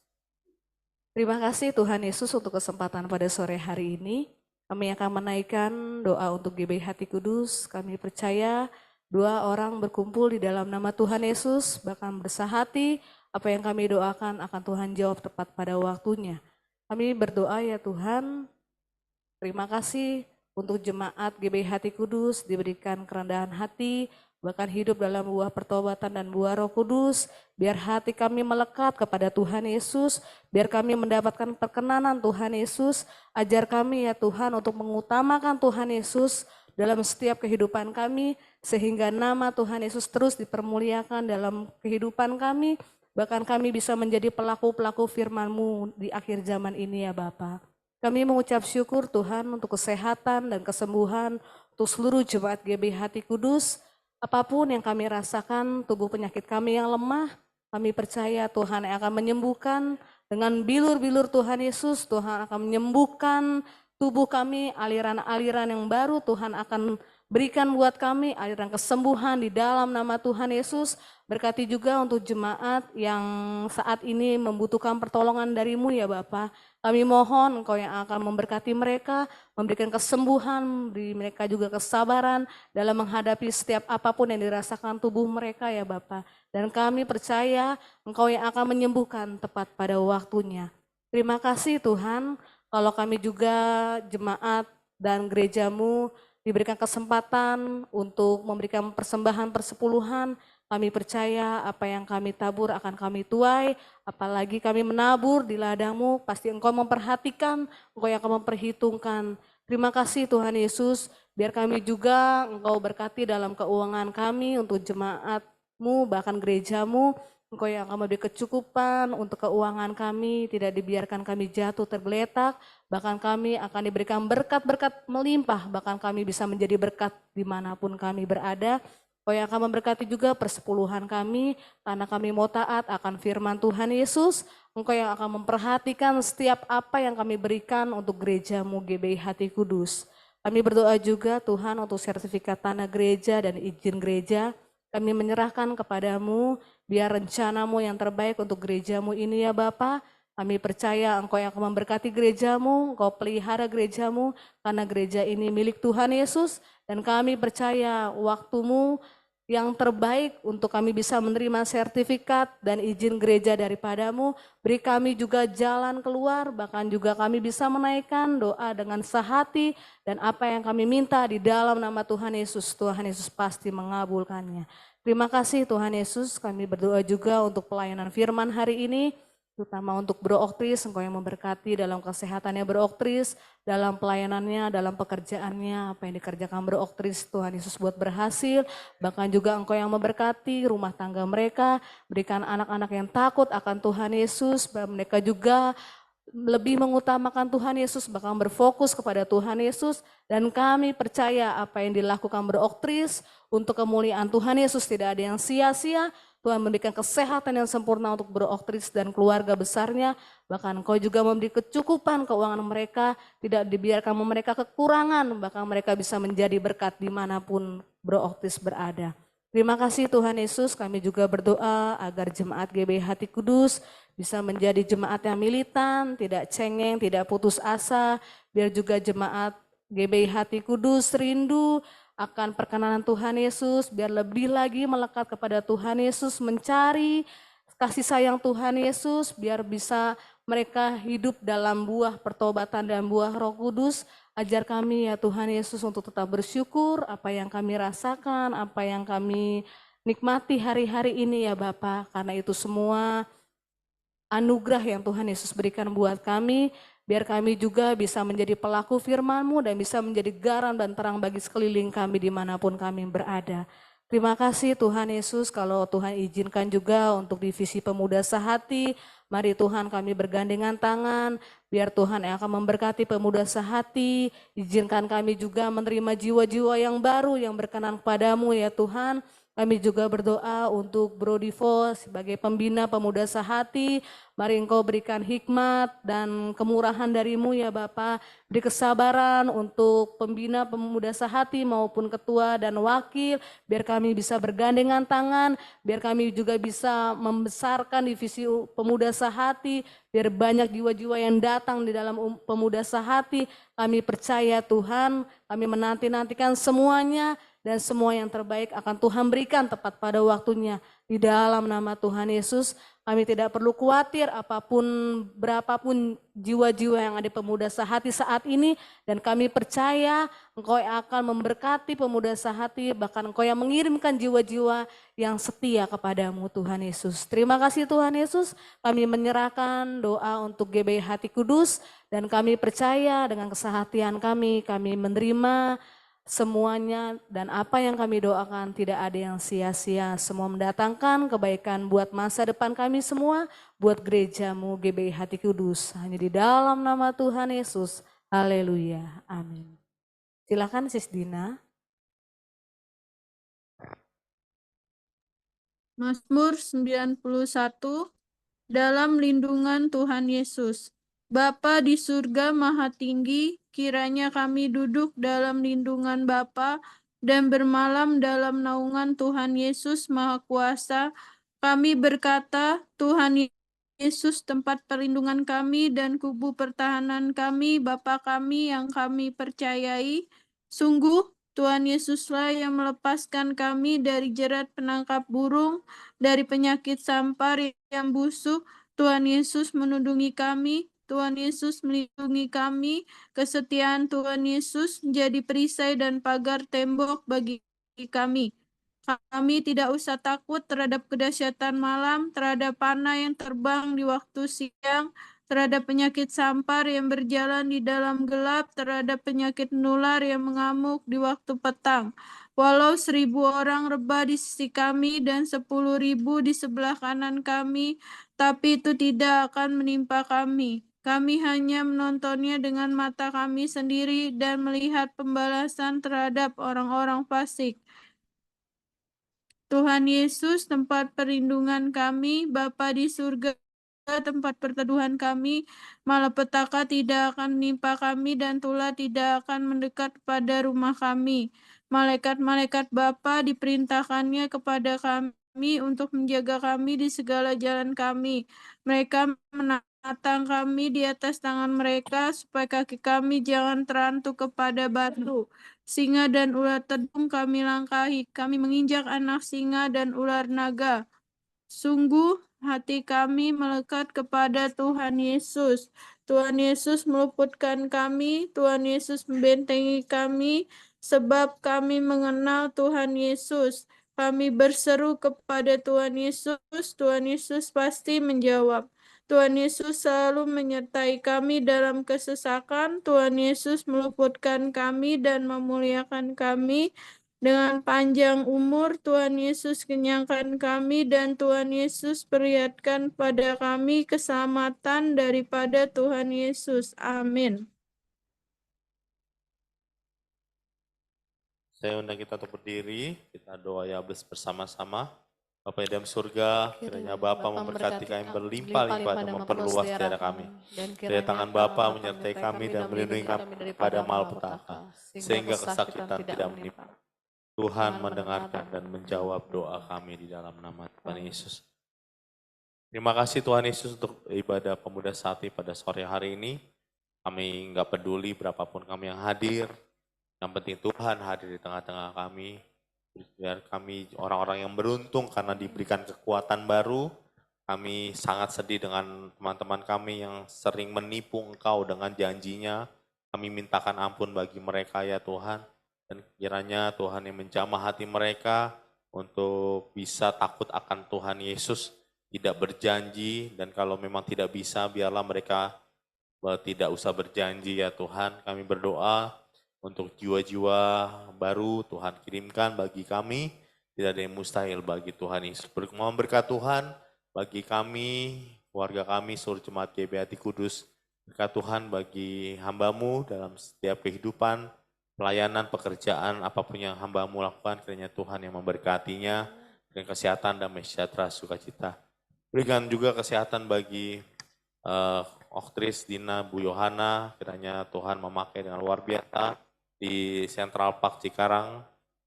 Terima kasih Tuhan Yesus untuk kesempatan pada sore hari ini. Kami akan menaikkan doa untuk GBH Hati Kudus. Kami percaya 2 orang berkumpul di dalam nama Tuhan Yesus, bahkan bersahati, apa yang kami doakan akan Tuhan jawab tepat pada waktunya. Kami berdoa ya Tuhan, terima kasih untuk jemaat GBH Hati Kudus diberikan kerendahan hati, bahkan hidup dalam buah pertobatan dan buah Roh Kudus, biar hati kami melekat kepada Tuhan Yesus, biar kami mendapatkan perkenanan Tuhan Yesus, ajar kami ya Tuhan untuk mengutamakan Tuhan Yesus dalam setiap kehidupan kami, sehingga nama Tuhan Yesus terus dipermuliakan dalam kehidupan kami, bahkan kami bisa menjadi pelaku-pelaku firman-Mu di akhir zaman ini ya Bapa. Kami mengucap syukur Tuhan untuk kesehatan dan kesembuhan untuk seluruh jemaat GB Hati Kudus. Apapun yang kami rasakan, tubuh penyakit kami yang lemah, kami percaya Tuhan yang akan menyembuhkan. Dengan bilur-bilur Tuhan Yesus, Tuhan akan menyembuhkan tubuh kami, aliran-aliran yang baru Tuhan akan berikan buat kami, aliran kesembuhan di dalam nama Tuhan Yesus. Berkati juga untuk jemaat yang saat ini membutuhkan pertolongan dari-Mu ya Bapa. Kami mohon Engkau yang akan memberkati mereka, memberikan kesembuhan, beri mereka juga kesabaran dalam menghadapi setiap apapun yang dirasakan tubuh mereka ya Bapa. Dan kami percaya Engkau yang akan menyembuhkan tepat pada waktunya. Terima kasih Tuhan, kalau kami juga jemaat dan gereja-Mu diberikan kesempatan untuk memberikan persembahan persepuluhan. Kami percaya apa yang kami tabur akan kami tuai, apalagi kami menabur di ladang-Mu, pasti Engkau memperhatikan, Engkau yang akan memperhitungkan. Terima kasih Tuhan Yesus, biar kami juga Engkau berkati dalam keuangan kami untuk jemaat-Mu, bahkan gereja-Mu. Engkau yang akan memberi kecukupan untuk keuangan kami, tidak dibiarkan kami jatuh tergeletak, bahkan kami akan diberikan berkat-berkat melimpah, bahkan kami bisa menjadi berkat dimanapun kami berada. Engkau yang akan memberkati juga persepuluhan kami, karena kami mau taat akan firman Tuhan Yesus. Engkau yang akan memperhatikan setiap apa yang kami berikan untuk gereja-Mu GBI Hati Kudus. Kami berdoa juga Tuhan untuk sertifikat tanah gereja dan izin gereja. Kami menyerahkan kepadamu, biar rencana-Mu yang terbaik untuk gereja-Mu ini ya Bapa. Kami percaya Engkau yang akan memberkati gereja-Mu, Engkau pelihara gereja-Mu, karena gereja ini milik Tuhan Yesus. Dan kami percaya waktu-Mu yang terbaik untuk kami bisa menerima sertifikat dan izin gereja daripada-Mu. Beri kami juga jalan keluar, bahkan juga kami bisa menaikkan doa dengan sehati. Dan apa yang kami minta di dalam nama Tuhan Yesus pasti mengabulkannya. Terima kasih Tuhan Yesus, kami berdoa juga untuk pelayanan firman hari ini, terutama untuk Bro Oktris, Engkau yang memberkati dalam kesehatannya Bro Oktris, dalam pelayanannya, dalam pekerjaannya, apa yang dikerjakan Bro Oktris, Tuhan Yesus buat berhasil, bahkan juga Engkau yang memberkati rumah tangga mereka, berikan anak-anak yang takut akan Tuhan Yesus, mereka juga lebih mengutamakan Tuhan Yesus, bahkan berfokus kepada Tuhan Yesus, dan kami percaya apa yang dilakukan Bro Oktris untuk kemuliaan Tuhan Yesus tidak ada yang sia-sia. Tuhan memberikan kesehatan yang sempurna untuk Bro Oktris dan keluarga besarnya, bahkan Engkau juga memberi kecukupan keuangan mereka, tidak dibiarkan mereka kekurangan, bahkan mereka bisa menjadi berkat dimanapun Bro Oktris berada. Terima kasih Tuhan Yesus, kami juga berdoa agar jemaat GBI Hati Kudus bisa menjadi jemaat yang militan, tidak cengeng, tidak putus asa, biar juga jemaat GBI Hati Kudus rindu akan perkenanan Tuhan Yesus, biar lebih lagi melekat kepada Tuhan Yesus, mencari kasih sayang Tuhan Yesus, biar bisa mereka hidup dalam buah pertobatan dan buah Roh Kudus. Ajar kami ya Tuhan Yesus untuk tetap bersyukur apa yang kami rasakan, apa yang kami nikmati hari-hari ini ya Bapa, karena itu semua anugerah yang Tuhan Yesus berikan buat kami, biar kami juga bisa menjadi pelaku firman-Mu dan bisa menjadi garam dan terang bagi sekeliling kami dimanapun kami berada. Terima kasih Tuhan Yesus, kalau Tuhan izinkan juga untuk divisi pemuda sehati, mari Tuhan kami bergandengan tangan, biar Tuhan yang akan memberkati pemuda sehati, izinkan kami juga menerima jiwa-jiwa yang baru yang berkenan kepadamu ya Tuhan. Kami juga berdoa untuk Bro Divo sebagai pembina pemuda sehati. Mari Engkau berikan hikmat dan kemurahan dari-Mu ya Bapa. Beri kesabaran untuk pembina pemuda sehati maupun ketua dan wakil. Biar kami bisa bergandengan tangan. Biar kami juga bisa membesarkan divisi pemuda sehati. Biar banyak jiwa-jiwa yang datang di dalam pemuda sehati. Kami percaya Tuhan, kami menanti-nantikan semuanya. Dan semua yang terbaik akan Tuhan berikan tepat pada waktunya. Di dalam nama Tuhan Yesus, kami tidak perlu khawatir apapun, berapapun jiwa-jiwa yang ada di pemuda sehati saat ini. Dan kami percaya Engkau yang akan memberkati pemuda sehati, bahkan Engkau yang mengirimkan jiwa-jiwa yang setia kepadamu Tuhan Yesus. Terima kasih Tuhan Yesus, kami menyerahkan doa untuk GBI Hati Kudus. Dan kami percaya dengan kesehatian kami menerima Semuanya dan apa yang kami doakan tidak ada yang sia-sia. Semua mendatangkan kebaikan buat masa depan kami semua, buat gerejamu GBI Hati Kudus. Hanya di dalam nama Tuhan Yesus. Haleluya. Amin. Silakan Sis Dina. Mazmur 91, dalam lindungan Tuhan Yesus. Bapa di surga maha tinggi, kiranya kami duduk dalam lindungan Bapa dan bermalam dalam naungan Tuhan Yesus Maha Kuasa. Kami berkata, Tuhan Yesus tempat perlindungan kami dan kubu pertahanan kami, Bapa kami yang kami percayai. Sungguh Tuhan Yesuslah yang melepaskan kami dari jerat penangkap burung, dari penyakit sampar yang busuk. Tuhan Yesus menundungi kami, Tuhan Yesus melindungi kami, kesetiaan Tuhan Yesus menjadi perisai dan pagar tembok bagi kami. Kami tidak usah takut terhadap kedahsyatan malam, terhadap panah yang terbang di waktu siang, terhadap penyakit sampar yang berjalan di dalam gelap, terhadap penyakit menular yang mengamuk di waktu petang. Walau 1.000 orang rebah di sisi kami dan 10.000 di sebelah kanan kami, tapi itu tidak akan menimpa kami. Kami hanya menontonnya dengan mata kami sendiri dan melihat pembalasan terhadap orang-orang fasik. Tuhan Yesus, tempat perlindungan kami, Bapa di surga, tempat perteduhan kami, malapetaka tidak akan menimpa kami dan tulah tidak akan mendekat pada rumah kami. Malaikat-malaikat Bapa diperintahkannya kepada kami untuk menjaga kami di segala jalan kami. Mereka menatang kami di atas tangan mereka supaya kaki kami jangan terantuk kepada batu. Singa dan ular tedung kami langkahi, kami menginjak anak singa dan ular naga. Sungguh hati kami melekat kepada Tuhan Yesus. Tuhan Yesus meluputkan kami, Tuhan Yesus membentengi kami, sebab kami mengenal Tuhan Yesus. Kami berseru kepada Tuhan Yesus pasti menjawab. Tuhan Yesus selalu menyertai kami dalam kesesakan. Tuhan Yesus meluputkan kami dan memuliakan kami. Dengan panjang umur, Tuhan Yesus kenyangkan kami dan Tuhan Yesus perlihatkan pada kami keselamatan daripada Tuhan Yesus. Amin. Saya undang kita untuk berdiri, kita doa ya bersama-sama. Bapa di dalam surga, kiranya Bapa memberkati kami berlimpah-limpah dan memperluas daerah kami. Kiranya tangan Bapa menyertai kami dan melindungi kami pada malapetaka, sehingga kesakitan tidak menimpa. Tuhan mendengarkan dan menjawab doa kami di dalam nama Tuhan Yesus. Terima kasih Tuhan Yesus untuk ibadah pemuda sakti pada sore hari ini. Kami nggak peduli berapapun kami yang hadir, yang penting Tuhan hadir di tengah-tengah kami. Biar kami orang-orang yang beruntung karena diberikan kekuatan baru. Kami sangat sedih dengan teman-teman kami yang sering menipu Engkau dengan janjinya. Kami mintakan ampun bagi mereka ya Tuhan. Dan kiranya Tuhan yang menjamah hati mereka untuk bisa takut akan Tuhan Yesus, tidak berjanji, dan kalau memang tidak bisa biarlah mereka tidak usah berjanji ya Tuhan. Kami berdoa untuk jiwa-jiwa baru Tuhan kirimkan bagi kami, tidak ada yang mustahil bagi Tuhan Yesus. Mohon berkat Tuhan bagi kami, keluarga kami, seluruh jemaat GBI Hati Kudus. Berkat Tuhan bagi hamba-Mu dalam setiap kehidupan, pelayanan, pekerjaan, apapun yang hamba-Mu lakukan, kiranya Tuhan yang memberkatinya dengan kesehatan, damai sejahtera, sukacita. Berikan juga kesehatan bagi Oktris, Dina, Bu Yohana, kiranya Tuhan memakai dengan luar biasa di Central Park Cikarang.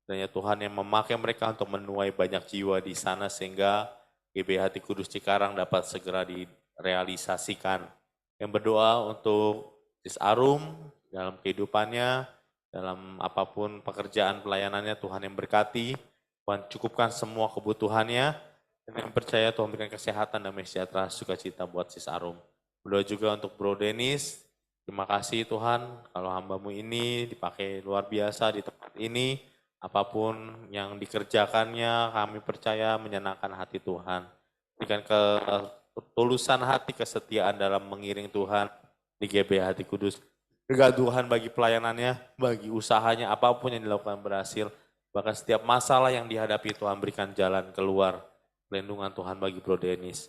Kiranya Tuhan yang memakai mereka untuk menuai banyak jiwa di sana sehingga GBI Hati Kudus Cikarang dapat segera direalisasikan. Yang berdoa untuk Sis Arum dalam kehidupannya, dalam apapun pekerjaan pelayanannya, Tuhan yang berkati, Tuhan cukupkan semua kebutuhannya, dan yang percaya Tuhan berikan kesehatan, damai sejahtera, sukacita buat Sis Arum. Berdoa juga untuk Bro Denis, terima kasih Tuhan, kalau hamba-Mu ini dipakai luar biasa di tempat ini, apapun yang dikerjakannya, kami percaya menyenangkan hati Tuhan. Berikan ketulusan hati, kesetiaan dalam mengiring Tuhan di GBI Hati Kudus. Berkat Tuhan bagi pelayanannya, bagi usahanya, apapun yang dilakukan berhasil. Bahkan setiap masalah yang dihadapi Tuhan berikan jalan keluar. Perlindungan Tuhan bagi Bro Dennis.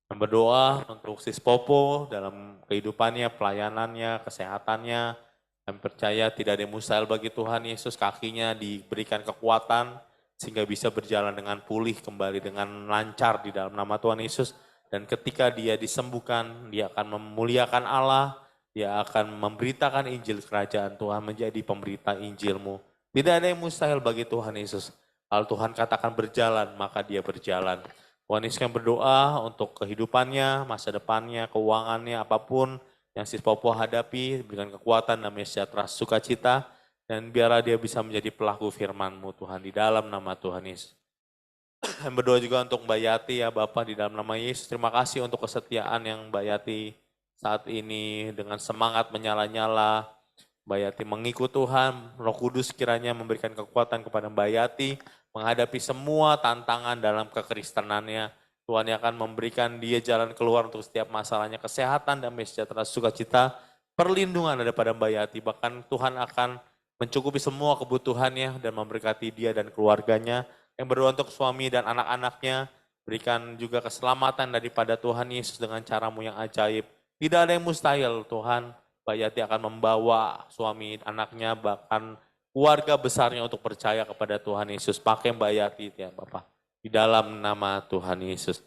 Dan berdoa untuk Sis Popo dalam kehidupannya, pelayanannya, kesehatannya. Kami percaya tidak ada yang mustahil bagi Tuhan Yesus, kakinya diberikan kekuatan sehingga bisa berjalan dengan pulih kembali dengan lancar di dalam nama Tuhan Yesus. Dan ketika dia disembuhkan, dia akan memuliakan Allah, dia akan memberitakan Injil kerajaan Tuhan, menjadi pemberita Injil-Mu. Tidak ada yang mustahil bagi Tuhan Yesus. Kalau Tuhan katakan berjalan, maka dia berjalan. Tuhan Yesus yang berdoa untuk kehidupannya, masa depannya, keuangannya, apapun yang Sis Popo hadapi, berikan kekuatan, damai sejahtera, sukacita, dan biarlah dia bisa menjadi pelaku firman-Mu Tuhan, di dalam nama Tuhan Yesus. Dan berdoa juga untuk Mbak Yati ya Bapak, di dalam nama Yesus. Terima kasih untuk kesetiaan yang Mbak Yati saat ini dengan semangat menyala-nyala. Mbak Yati mengikut Tuhan, Roh Kudus kiranya memberikan kekuatan kepada Mbak Yati, menghadapi semua tantangan dalam kekristenannya. Tuhan yang akan memberikan dia jalan keluar untuk setiap masalahnya, kesehatan, damai sejahtera, sukacita, perlindungan daripada Mbak Yati. Bahkan Tuhan akan mencukupi semua kebutuhannya dan memberkati dia dan keluarganya. Yang berdoa untuk suami dan anak-anaknya, berikan juga keselamatan daripada Tuhan Yesus dengan cara-Mu yang ajaib. Tidak ada yang mustahil Tuhan, Mbak Yati akan membawa suami, anaknya, bahkan keluarga besarnya untuk percaya kepada Tuhan Yesus. Pakai Mbak Yati ya Bapak. Di dalam nama Tuhan Yesus.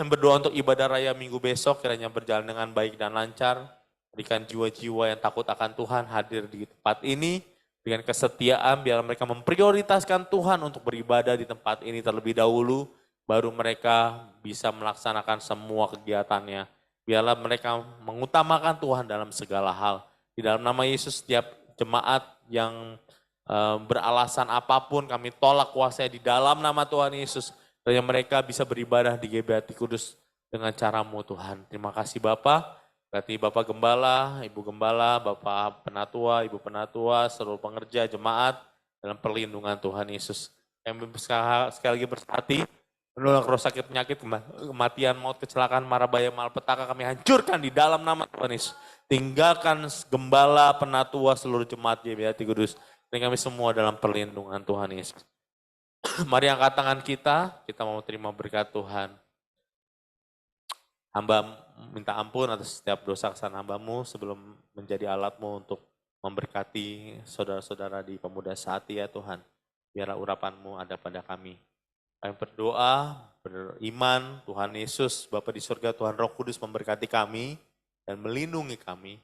Berdoa untuk ibadah raya minggu besok, kiranya berjalan dengan baik dan lancar. Berikan jiwa-jiwa yang takut akan Tuhan hadir di tempat ini. Dengan kesetiaan, biar mereka memprioritaskan Tuhan untuk beribadah di tempat ini terlebih dahulu. Baru mereka bisa melaksanakan semua kegiatannya. Biarlah mereka mengutamakan Tuhan dalam segala hal. Di dalam nama Yesus, setiap jemaat yang beralasan apapun kami tolak kuasanya di dalam nama Tuhan Yesus. Dan mereka bisa beribadah di GBHT Kudus dengan cara-Mu Tuhan. Terima kasih Bapak. Berarti Bapak Gembala, Ibu Gembala, Bapak Penatua, Ibu Penatua, seluruh pengerja jemaat dalam perlindungan Tuhan Yesus. Kami sekali lagi bersati, menolak roh sakit penyakit, kematian, maut, kecelakaan, mara bahaya, malapetaka kami hancurkan di dalam nama Tuhan Yesus. Tinggalkan Gembala, Penatua, seluruh jemaat GBHT Kudus. Dan kami semua dalam perlindungan Tuhan Yesus. Mari angkat tangan kita mau terima berkat Tuhan. Hamba minta ampun atas setiap dosa kesalahan hamba-Mu sebelum menjadi alat-Mu untuk memberkati saudara-saudara di Pemuda Sehati ya Tuhan. Biarlah urapan-Mu ada pada kami. Kami berdoa, beriman, Tuhan Yesus, Bapa di surga, Tuhan Roh Kudus memberkati kami dan melindungi kami.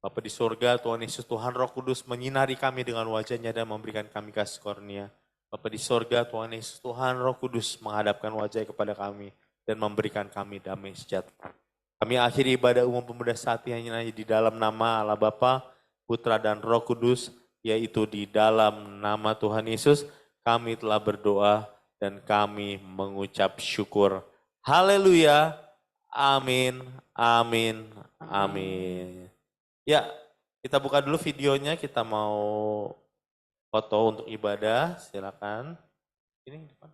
Bapa di surga, Tuhan Yesus, Tuhan Roh Kudus menyinari kami dengan wajah-Nya dan memberikan kami kasih karunia. Bapa di surga, Tuhan Yesus, Tuhan Roh Kudus menghadapkan wajah kepada kami dan memberikan kami damai sejahtera. Kami akhiri ibadah umum Pemuda Sehati hanya di dalam nama Allah Bapa, Putra dan Roh Kudus, yaitu di dalam nama Tuhan Yesus, kami telah berdoa dan kami mengucap syukur. Haleluya, amin, amin, amin. Ya, kita buka dulu videonya, kita mau foto untuk ibadah, silakan. Ini depan.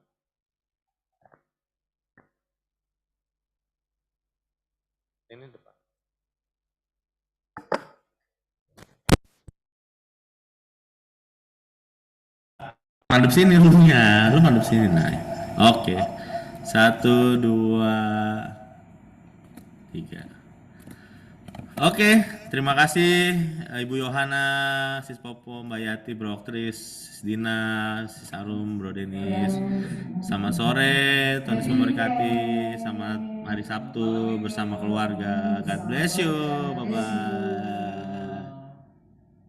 Ini depan. Madep sini lu madep sini nah. Oke. 1, 2, 3. Oke, terima kasih Ibu Yohana, Sis Popo, Mbak Yati, Bro Oktris, Sis Dina, Sis Arum, Bro Denis. Selamat sore, Tuhan Yesus memberkati. Selamat hari Sabtu bersama keluarga. God bless you, bye-bye.